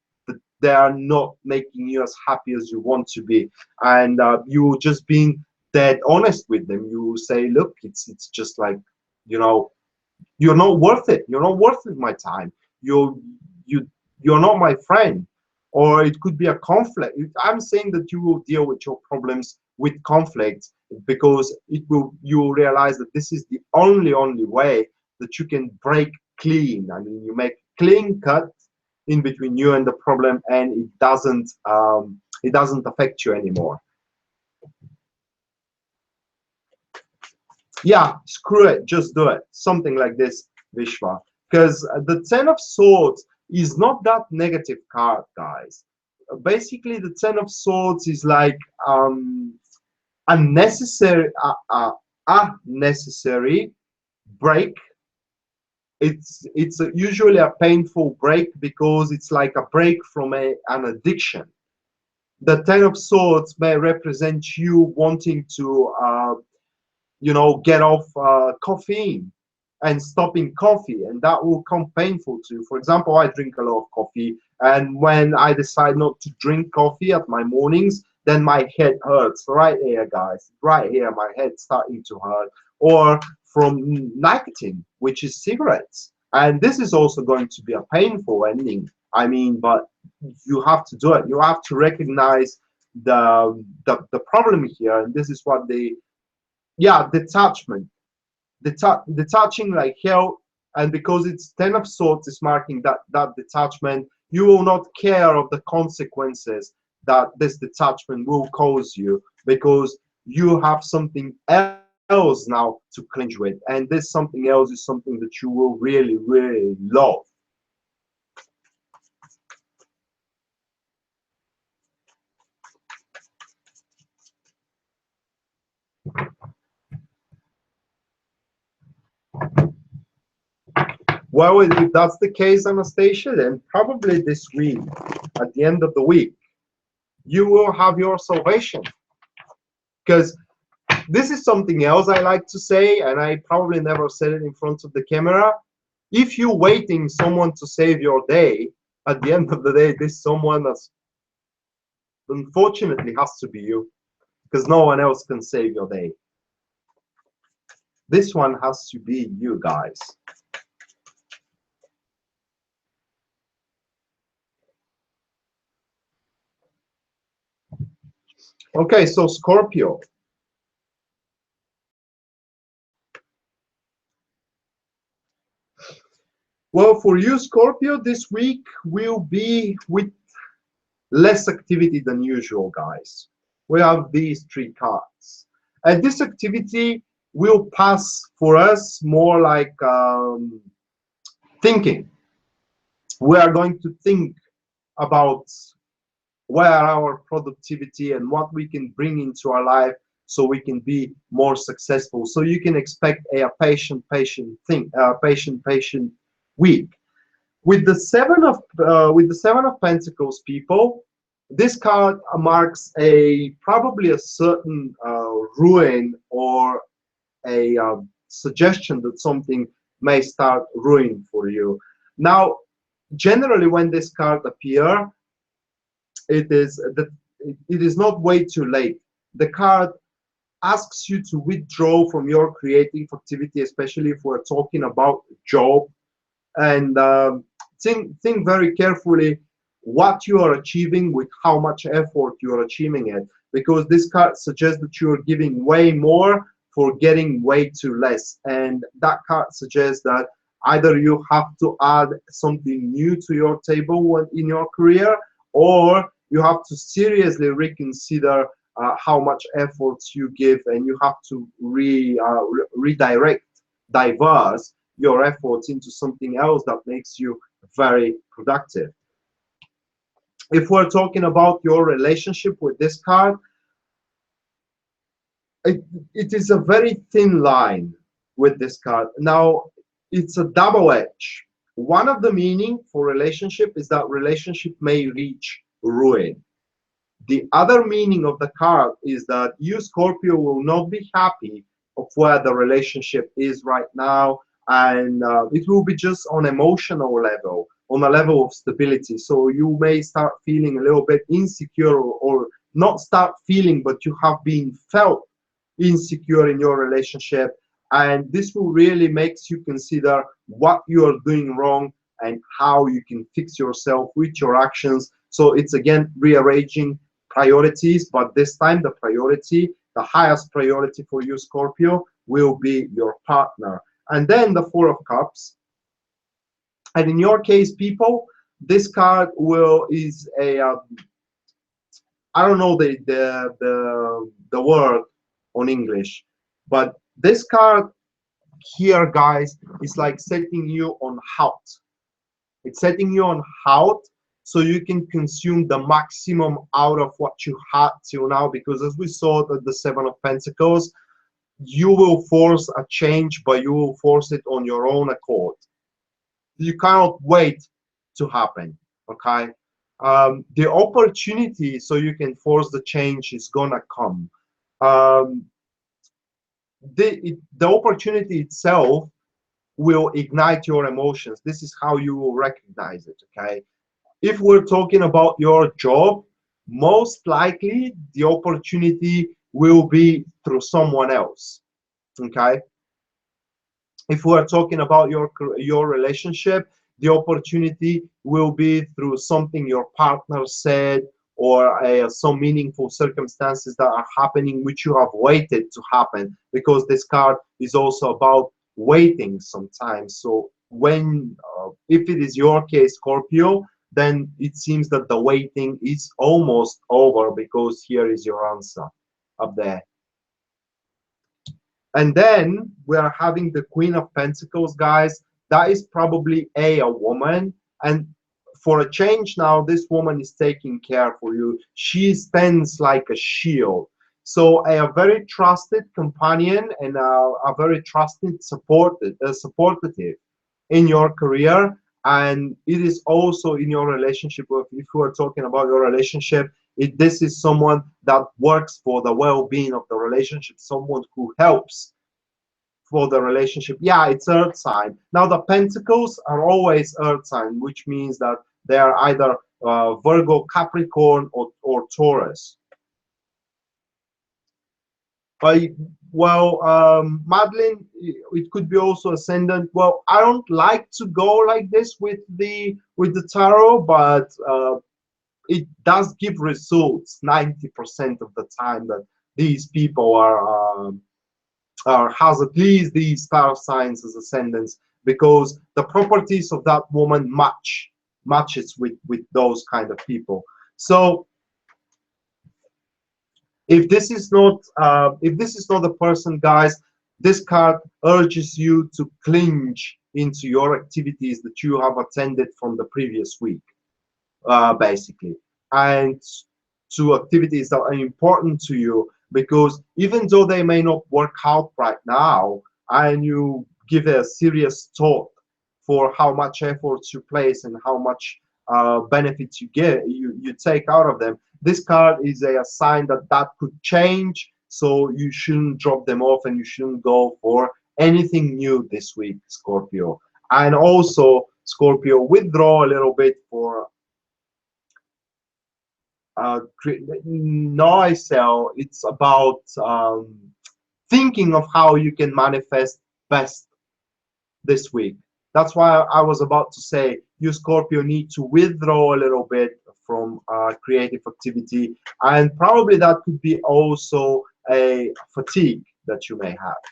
they are not making you as happy as you want to be. And you just being dead honest with them. You say, look, it's just like, you're not worth it. You're not worth it, my time. You're not my friend. Or it could be a conflict. I'm saying that you will deal with your problems with conflict, because you will realize that this is the only way that you can break clean. I mean, you make clean cut in between you and the problem, and it doesn't affect you anymore. Yeah, screw it, just do it. Something like this, Vishwa. Because the Ten of Swords is not that negative card, guys. Basically, the Ten of Swords is like unnecessary, unnecessary break. It's usually a painful break because it's like a break from an addiction. The Ten of Swords may represent you wanting to get off caffeine and stopping coffee, and that will come painful to you. For example, I drink a lot of coffee, and when I decide not to drink coffee at my mornings, then my head hurts right here, guys, right here, my head starting to hurt. Or from nicotine, which is cigarettes, and this is also going to be a painful ending. I mean, but you have to do it. You have to recognize the problem here, and this is what detachment, detaching like hell. And because it's Ten of Swords is marking that detachment, you will not care of the consequences that this detachment will cause you, because you have something else now to clinch with, and this something else is something that you will really love. Well, if that's the case, Anastasia, then probably this week, at the end of the week, you will have your salvation. Because this is something else I like to say, and I probably never said it in front of the camera. If you're waiting someone to save your day, at the end of the day, this someone has, unfortunately, has to be you, because no one else can save your day. This one has to be you, guys. Okay, so Scorpio. Well, for you, Scorpio, this week will be with less activity than usual, guys. We have these three cards. And this activity will pass for us more like thinking. We are going to think about where our productivity and what we can bring into our life so we can be more successful. So you can expect a patient week. With the Seven of Pentacles, people, this card marks probably a certain ruin, or a suggestion that something may start ruining for you. Now, generally, when this card appears, it is not way too late. The card asks you to withdraw from your creative activity, especially if we're talking about job, and think very carefully what you are achieving, with how much effort you are achieving it, because this card suggests that you are giving way more for getting way too less. And that card suggests that either you have to add something new to your table in your career, or you have to seriously reconsider how much effort you give, and you have to diverse your efforts into something else that makes you very productive. If we're talking about your relationship with this card, it is a very thin line with this card. Now, it's a double edge. One of the meaning for relationship is that relationship may reach ruin. The other meaning of the card is that you, Scorpio, will not be happy of where the relationship is right now, and it will be just on emotional level, on a level of stability. So you may start feeling a little bit insecure, or not start feeling, but you have been felt insecure in your relationship, and this will really makes you consider what you are doing wrong and how you can fix yourself with your actions. So it's again rearranging priorities, but this time the priority, the highest priority for you, Scorpio, will be your partner. And then the Four of Cups. And in your case, people, this card is a I don't know the word on English, but this card here, guys, is like setting you on halt. It's setting you on halt so you can consume the maximum out of what you had till now, because as we saw at the Seven of Pentacles, you will force a change, but you will force it on your own accord. You cannot wait to happen, okay? The opportunity so you can force the change is gonna come. Um, the opportunity itself will ignite your emotions. This is how you will recognize it, okay? If we're talking about your job, most likely the opportunity will be through someone else, okay? If we're talking about your relationship, the opportunity will be through something your partner said, or some meaningful circumstances that are happening which you have waited to happen, because this card is also about waiting sometimes. So when if it is your case, Scorpio, then it seems that the waiting is almost over, because here is your answer up there. And then we are having the Queen of Pentacles, guys. That is probably a woman. And for a change now, this woman is taking care for you. She stands like a shield. So a very trusted companion, and a very trusted supportive in your career. And it is also in your relationship. If we are talking about your relationship, this is someone that works for the well-being of the relationship, someone who helps for the relationship. Yeah, it's earth sign. Now the pentacles are always earth sign, which means that they are either Virgo, Capricorn, or Taurus. Madeline, it could be also ascendant. Well, I don't like to go like this with the tarot, but it does give results 90% of the time that these people has at least these star signs as ascendants, because the properties of that woman matches with those kind of people. So if this is not the person, guys, this card urges you to clinch into your activities that you have attended from the previous week, basically, and to activities that are important to you, because even though they may not work out right now, and you give a serious thought for how much effort you place and how much benefits you take out of them, this card is a sign that could change. So you shouldn't drop them off, and you shouldn't go for anything new this week, Scorpio. And also, Scorpio, withdraw a little bit for Noisel. It's about thinking of how you can manifest best this week. That's why I was about to say you, Scorpio, need to withdraw a little bit from creative activity, and probably that could be also a fatigue that you may have.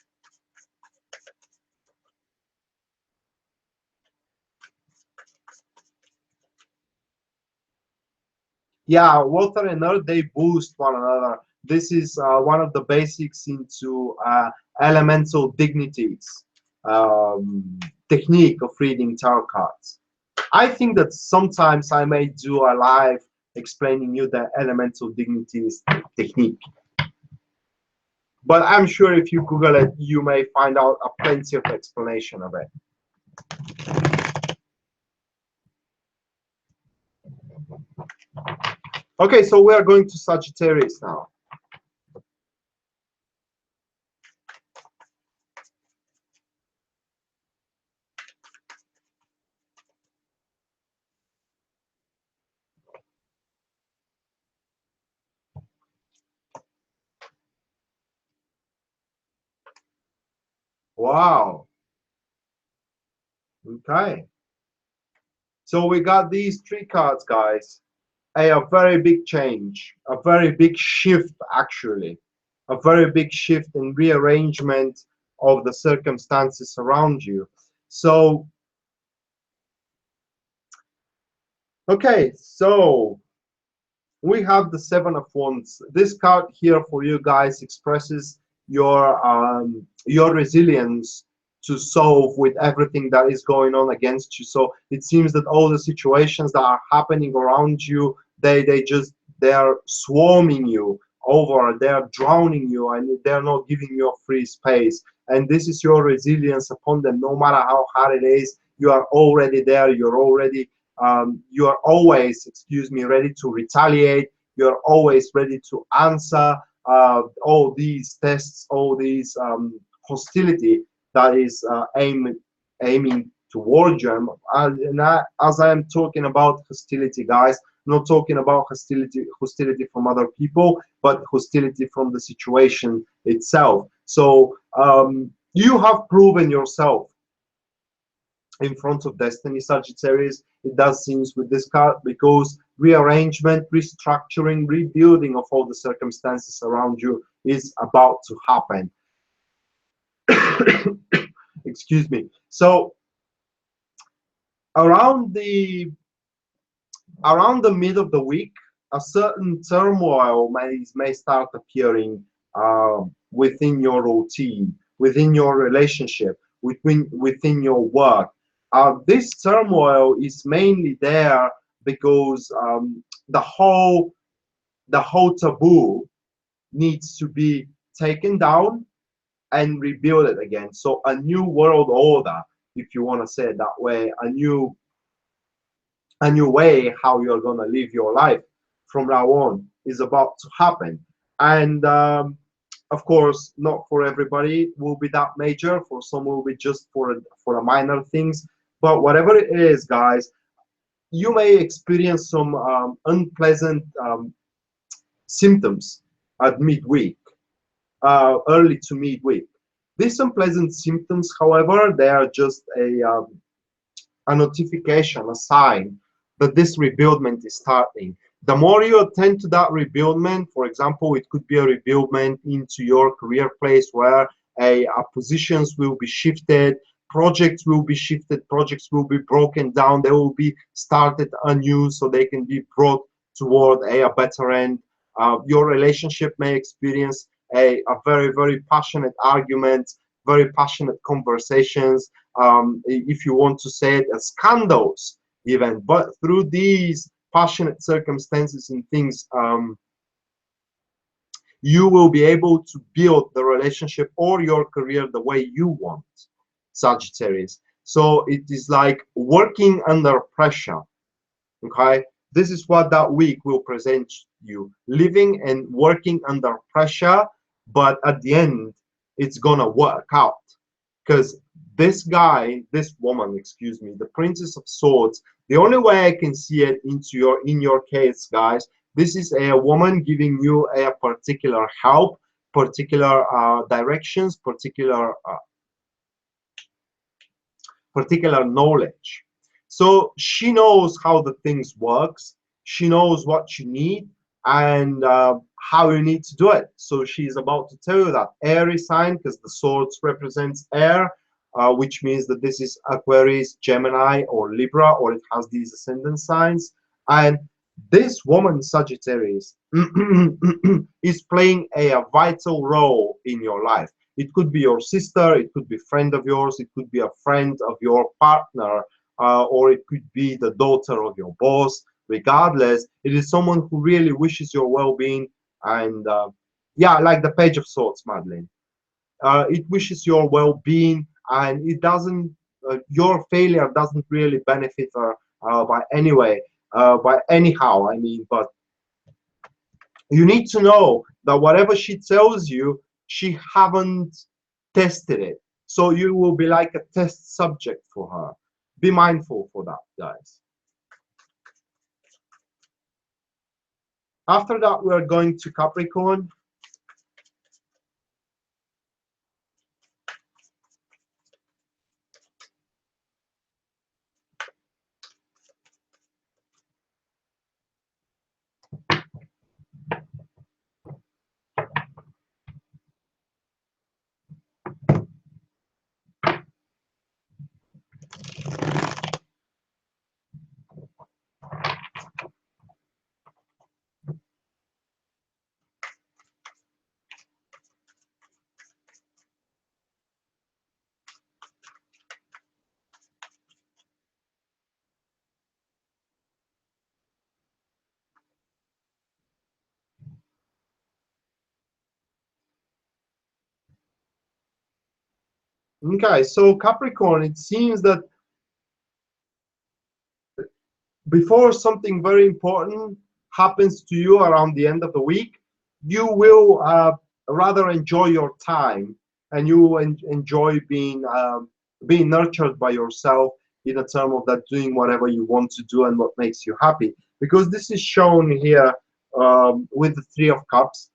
Yeah, water and earth, they boost one another. This is one of the basics into elemental dignities technique of reading tarot cards. I think that sometimes I may do a live explaining you the elemental dignities technique, but I'm sure if you Google it, you may find out a plenty of explanation of it. Okay, so we are going to Sagittarius now. Wow. Okay. So we got these three cards, guys. a very big change, a very big shift, actually, a very big shift and rearrangement of the circumstances around you. So, okay, so we have the Seven of Wands. This card here for you guys expresses your resilience to solve with everything that is going on against you. So it seems that all the situations that are happening around you, they're swarming you over, they're drowning you, and they're not giving you a free space. And this is your resilience upon them. No matter how hard it is, you are already there. You are always, excuse me, ready to retaliate. You're always ready to answer all these tests, all these hostility that is aiming towards you. As I am talking about hostility, guys, I'm not talking about hostility from other people, but hostility from the situation itself. So you have proven yourself in front of destiny, Sagittarius. It does seems with this card, because rearrangement, restructuring, rebuilding of all the circumstances around you is about to happen. Excuse me. So around the mid of the week, a certain turmoil may start appearing within your routine, within your relationship, within your work. This turmoil is mainly there because the whole taboo needs to be taken down and rebuild it again. So a new world order, if you want to say it that way, a new way how you're gonna live your life from now on is about to happen. And of course, not for everybody will be that major. For some will be just for a minor things. But whatever it is, guys, you may experience some unpleasant symptoms at midweek, early to midweek. These unpleasant symptoms, however, they are just a notification, a sign that this rebuildment is starting. The more you attend to that rebuildment, for example, it could be a rebuildment into your career place where positions will be shifted, projects will be shifted, projects will be broken down, they will be started anew so they can be brought toward a better end. Your relationship may experience a very, very passionate argument, very passionate conversations, if you want to say it, as scandals even. But through these passionate circumstances and things, you will be able to build the relationship or your career the way you want, Sagittarius. So it is like working under pressure. Okay, this is what that week will present you: living and working under pressure, but at the end it's gonna work out, because this woman, excuse me, the Princess of Swords, the only way I can see it in your case, guys, this is a woman giving you a particular help, particular directions, particular knowledge. So she knows how the things works. She knows what you need and how you need to do it. So she's about to tell you that airy sign, because the swords represents air, which means that this is Aquarius, Gemini, or Libra, or it has these ascendant signs. And this woman, Sagittarius, is playing a vital role in your life. It could be your sister, it could be a friend of yours, it could be a friend of your partner, or it could be the daughter of your boss. Regardless, it is someone who really wishes your well-being. And yeah, like the Page of Swords, Madeline. It wishes your well-being, and it doesn't. Your failure doesn't really benefit her by anyhow. I mean, but you need to know that whatever she tells you, she haven't tested it. So you will be like a test subject for her. Be mindful for that, guys. After that, we are going to Capricorn. Okay, so Capricorn, it seems that before something very important happens to you around the end of the week, you will rather enjoy your time, and you will enjoy being nurtured by yourself in a term of that doing whatever you want to do and what makes you happy. Because this is shown here with the Three of Cups.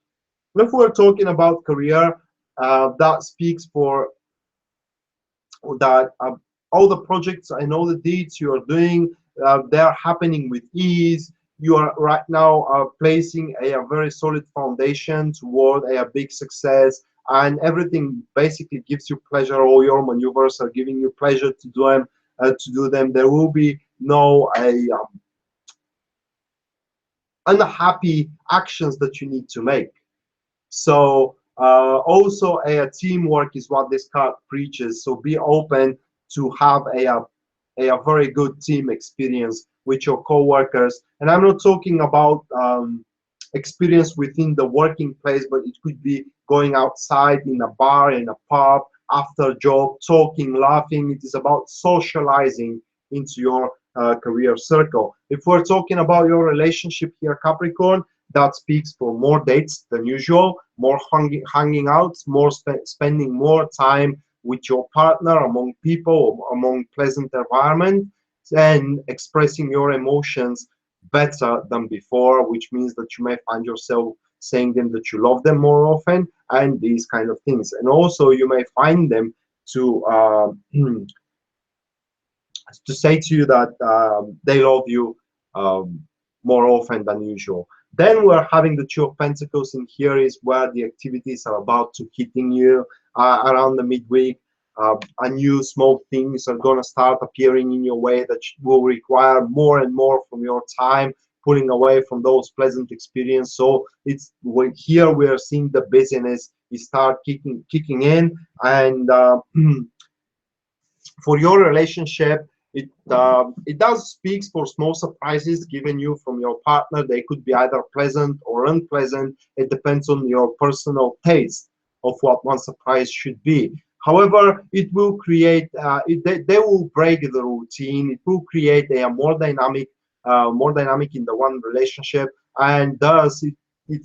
If we're talking about career, that speaks for that all the projects and all the deeds you are doing, they're happening with ease. You are right now placing a very solid foundation toward a big success, and everything basically gives you pleasure. All your maneuvers are giving you pleasure to do them. There will be no unhappy actions that you need to make. So also a teamwork is what this card preaches. So be open to have a very good team experience with your co-workers. And I'm not talking about experience within the working place, but it could be going outside in a bar, in a pub, after job, talking, laughing. It is about socializing into your career circle. If we're talking about your relationship here, Capricorn, that speaks for more dates than usual, more hanging out, more spending more time with your partner, among people, among pleasant environment, and expressing your emotions better than before, which means that you may find yourself saying them that you love them more often, and these kind of things. And also you may find them to to say to you that they love you um, more often than usual. Then we're having the Two of Pentacles in here is where the activities are about to hitting you around the midweek. A new small things are going to start appearing in your way that will require more and more from your time, pulling away from those pleasant experiences. So it's here we are seeing the busyness is start kicking in, and for your relationship, it does speaks for small surprises given you from your partner. They could be either pleasant or unpleasant. It depends on your personal taste of what one surprise should be. However, it will create they will break the routine. It will create a more dynamic in the one relationship, and thus it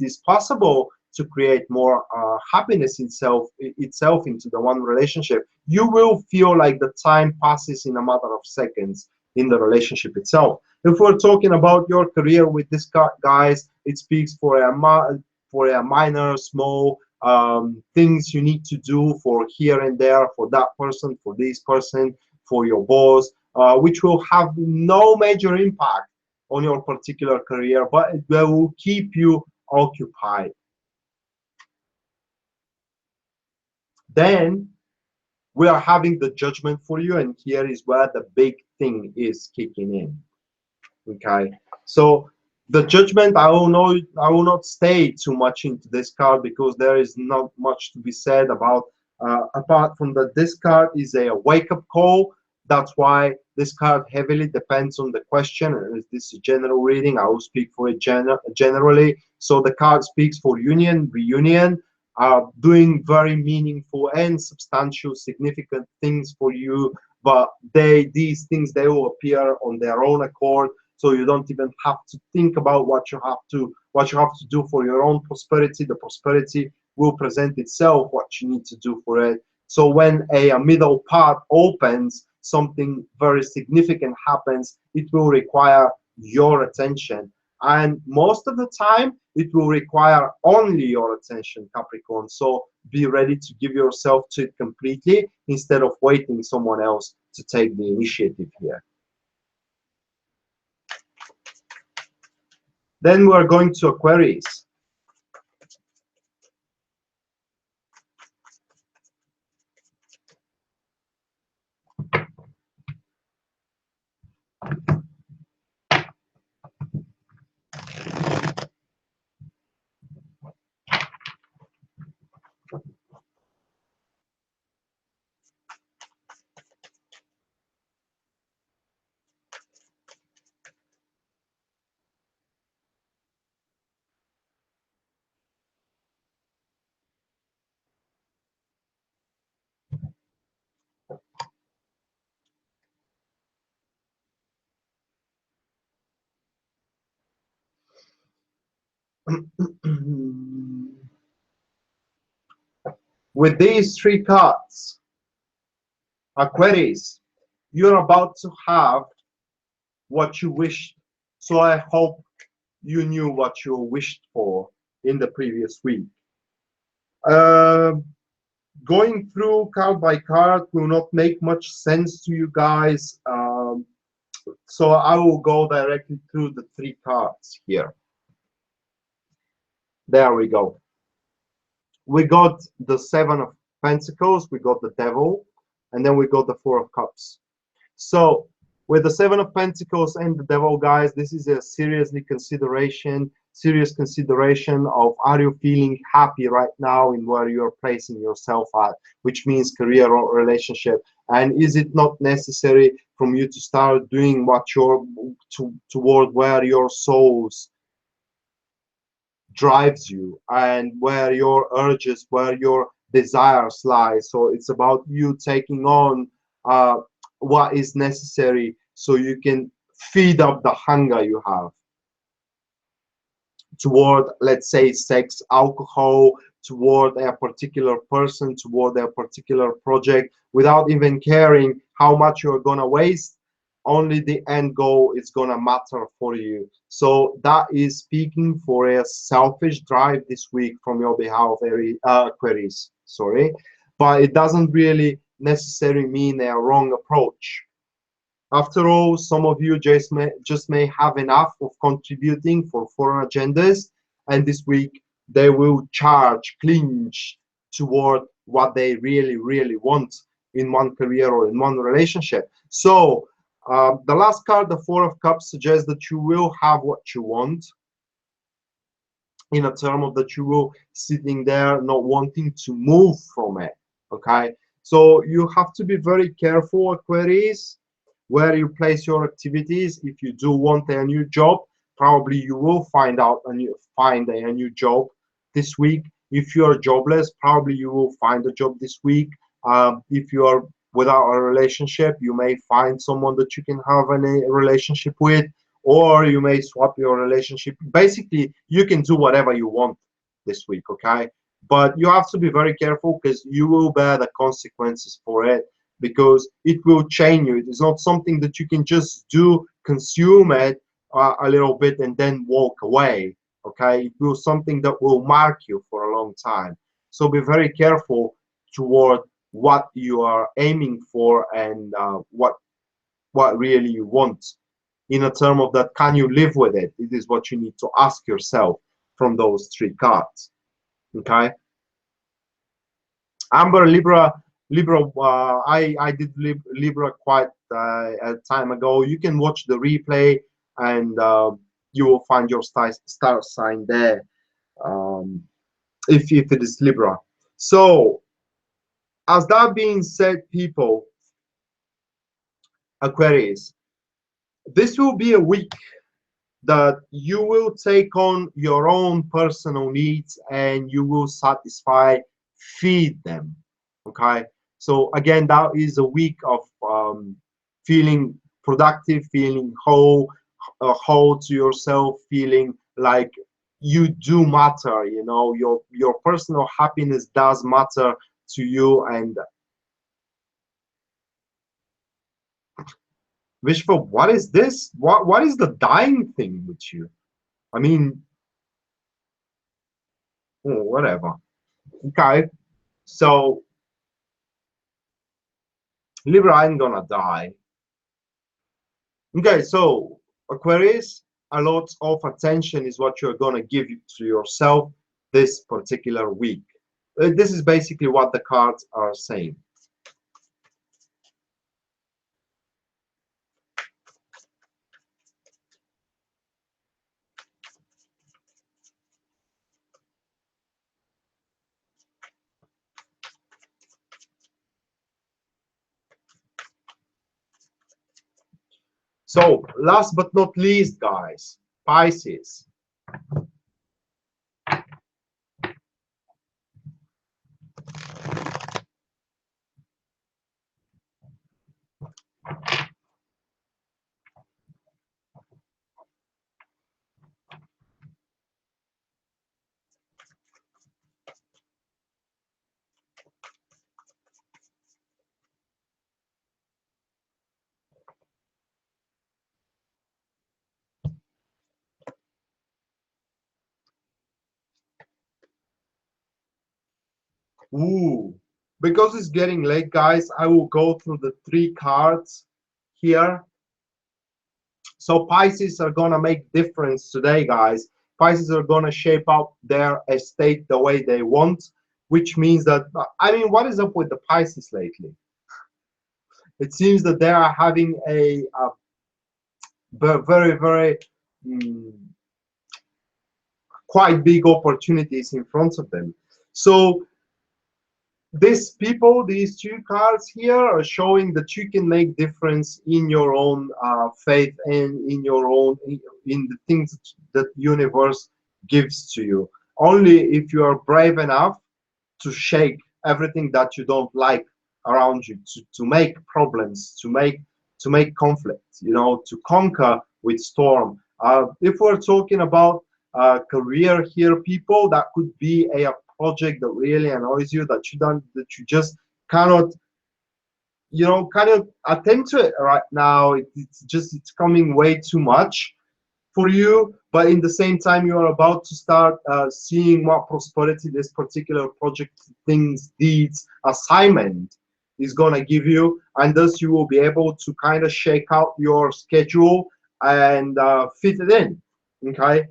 is possible to create more happiness itself into the one relationship. You will feel like the time passes in a matter of seconds in the relationship itself. If we're talking about your career with this card, guys, it speaks for a minor, small things you need to do for here and there, for that person, for this person, for your boss, which will have no major impact on your particular career, but it will keep you occupied. Then we are having the Judgment for you, and here is where the big thing is kicking in. Okay, so the Judgment, I will not stay too much into this card because there is not much to be said about apart from that this card is a wake-up call. That's why this card heavily depends on the question. This is a general reading. I will speak for it generally. So the card speaks for union, reunion, doing very meaningful and substantial, significant things for you. But these things, they will appear on their own accord. So you don't even have to think about what you have to do for your own prosperity. The prosperity will present itself what you need to do for it. So when a middle path opens, something very significant happens, it will require your attention. And most of the time, it will require only your attention, Capricorn. So be ready to give yourself to it completely instead of waiting someone else to take the initiative here. Then we're going to Aquarius. With these three cards, Aquarius, you're about to have what you wished. So I hope you knew what you wished for in the previous week. Uh, Going through card by card will not make much sense to you guys. So I will go directly through the three cards here. There we go. We got the Seven of Pentacles, we got the Devil, and then we got the Four of Cups. So with the Seven of Pentacles and the Devil, guys, this is a serious consideration of, are you feeling happy right now in where you're placing yourself at, which means career or relationship, and is it not necessary from you to start doing what you're toward where your soul's drives you and where your urges, where your desires lie. So it's about you taking on what is necessary so you can feed up the hunger you have toward, let's say, sex, alcohol, toward a particular person, toward a particular project, without even caring how much you're gonna waste. Only the end goal is gonna matter for you. So that is speaking for a selfish drive this week from your behalf, Aquarius. Sorry, but it doesn't really necessarily mean a wrong approach. After all, some of you just may have enough of contributing for foreign agendas, and this week they will charge, clinch toward what they really, really want in one career or in one relationship. So the last card, the Four of Cups, suggests that you will have what you want, in a term of that you will sitting there not wanting to move from it. Okay, so you have to be very careful, Aquarius, where you place your activities. If you do want a new job, probably you will find a new job this week. If you are jobless, probably you will find a job this week. If you are without a relationship, you may find someone that you can have a relationship with, or you may swap your relationship. Basically, you can do whatever you want this week, okay? But you have to be very careful because you will bear the consequences for it, because it will change you. It is not something that you can just do, consume it a little bit and then walk away, okay? It will something that will mark you for a long time. So be very careful toward what you are aiming for and what really you want. In a term of that, can you live with it? It is what you need to ask yourself from those three cards, okay? Amber, Libra. I did Libra quite a time ago. You can watch the replay, and you will find your star sign there, um, if it is Libra. So, as that being said, people, Aquarius, this will be a week that you will take on your own personal needs and you will satisfy, feed them. Okay, so again, that is a week of feeling productive, feeling whole to yourself, feeling like you do matter. You know, your personal happiness does matter to you. And Vishwa, what is this? What is the dying thing with you? I mean, oh, whatever. Okay, so Libra ain't gonna die. Okay, so Aquarius, a lot of attention is what you're gonna give to yourself this particular week. This is basically what the cards are saying. So last but not least, guys, Pisces. Ooh, because it's getting late, guys, I will go through the 3 cards here. So Pisces are gonna make difference today, guys. Pisces are gonna shape up their estate the way they want, which means that, I mean, what is up with the Pisces lately? It seems that they are having a very, very mm, quite big opportunities in front of them. So these people, these 2 cards here, are showing that you can make difference in your own faith and in your own in the things that universe gives to you. Only if you are brave enough to shake everything that you don't like around you, to make problems, to make conflict, you know, to conquer with storm. If we're talking about career here, people, that could be a project that really annoys you, that you don't, that you just cannot, you know, kind of attend to it right now. It's just, it's coming way too much for you, but in the same time you are about to start seeing what prosperity this particular project, things, deeds, assignment is going to give you, and thus you will be able to kind of shake out your schedule and fit it in. Okay,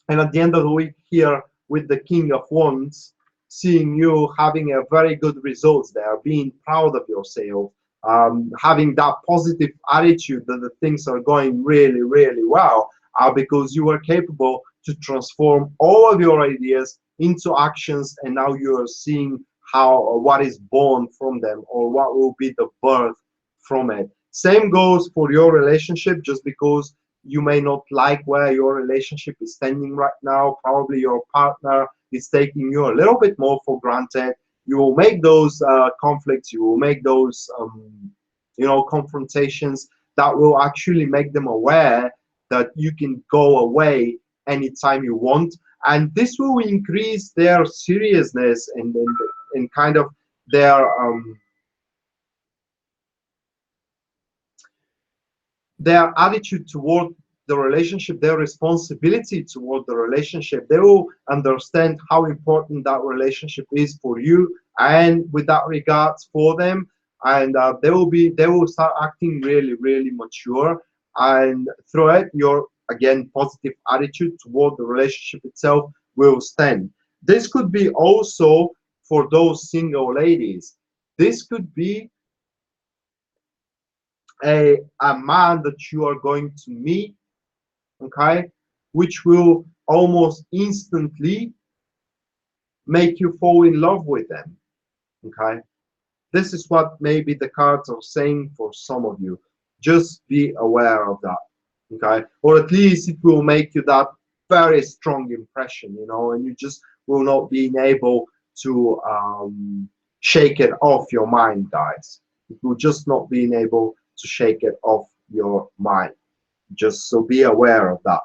and at the end of the week here with the King of Wands, seeing you having a very good results there, being proud of yourself, having that positive attitude that the things are going really, really well, because you are capable to transform all of your ideas into actions, and now you are seeing how or what is born from them, or what will be the birth from it. Same goes for your relationship. Just because you may not like where your relationship is standing right now, probably your partner is taking you a little bit more for granted, you will make those conflicts, you will make those you know, confrontations that will actually make them aware that you can go away anytime you want, and this will increase their seriousness and kind of their attitude toward the relationship, their responsibility toward the relationship. They will understand how important that relationship is for you, and with that regards for them, and they will start acting really, really mature, and through it your, again, positive attitude toward the relationship itself will stand. This could be also for those single ladies. This could be a man that you are going to meet, okay, which will almost instantly make you fall in love with them. Okay, this is what maybe the cards are saying for some of you. Just be aware of that. Okay, or at least it will make you that very strong impression, you know, and you just will not be able to shake it off your mind, guys. It will just not being able to shake it off your mind. Just so be aware of that.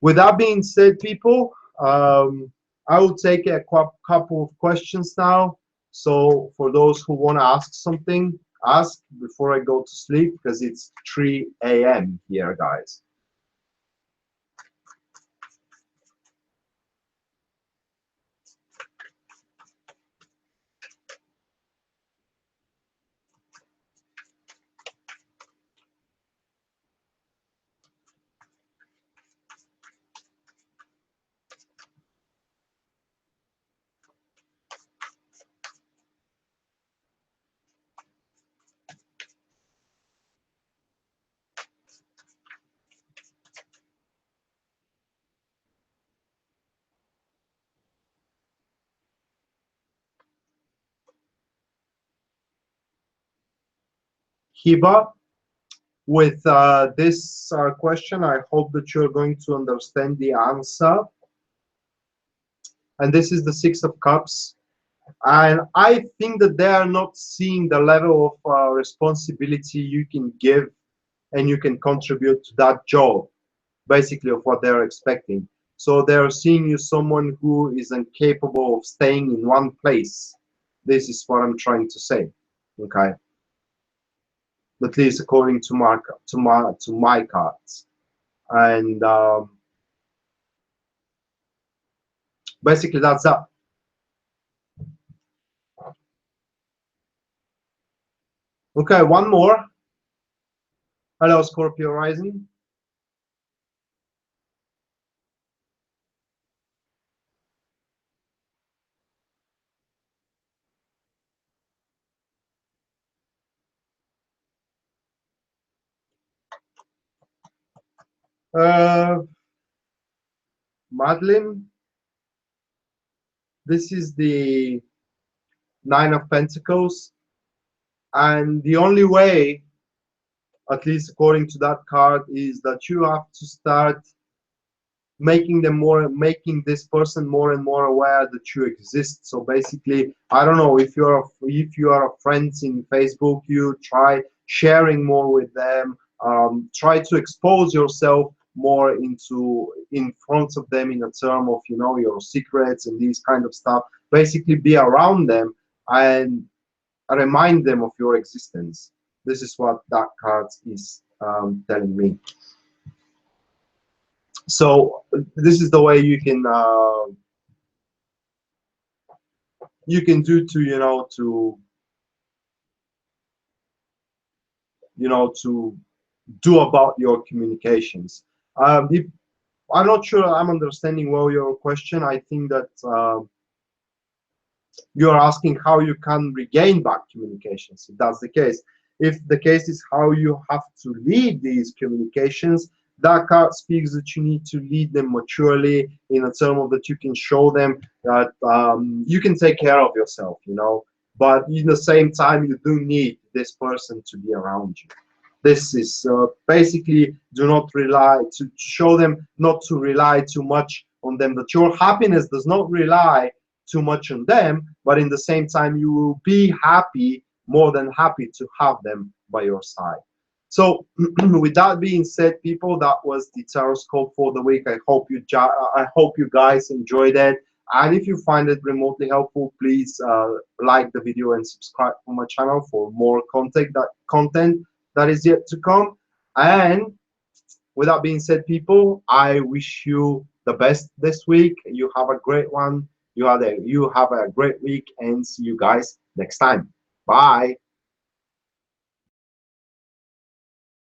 With that being said, people, I will take a couple of questions now. So for those who want to ask something, ask before I go to sleep, because it's 3 a.m. here, guys. Hiba, with this question, I hope that you're going to understand the answer. And this is the Six of Cups. And I think that they are not seeing the level of responsibility you can give and you can contribute to that job, basically, of what they're expecting. So they're seeing you someone who is incapable of staying in one place. This is what I'm trying to say. Okay, at least according to my cards. And basically that's that. Okay, one more. Hello, Scorpio rising. Uh, Madeline, this is the Nine of Pentacles, and the only way, at least according to that card, is that you have to start making this person more and more aware that you exist. So basically, I don't know, if you are friends in Facebook, you try sharing more with them, try to expose yourself more in front of them in a term of, you know, your secrets and these kind of stuff. Basically be around them and remind them of your existence. This is what that card is telling me. So this is the way you can do to, you know, to do about your communications. If, I'm not sure I'm understanding well your question. I think that you're asking how you can regain back communications, if that's the case. If the case is how you have to lead these communications, that card speaks that you need to lead them maturely, in a term of that you can show them that you can take care of yourself, you know, but in the same time you do need this person to be around you. This is basically, do not rely, to show them not to rely too much on them, that your happiness does not rely too much on them, but in the same time you will be happy, more than happy, to have them by your side. So with that being said, people, that was the tarot scope for the week. I hope you guys enjoyed it, and if you find it remotely helpful, please like the video and subscribe to my channel for more content that is yet to come. And with that being said, people, I wish you the best this week. You have a great one. You have a great week, and see you guys next time. Bye.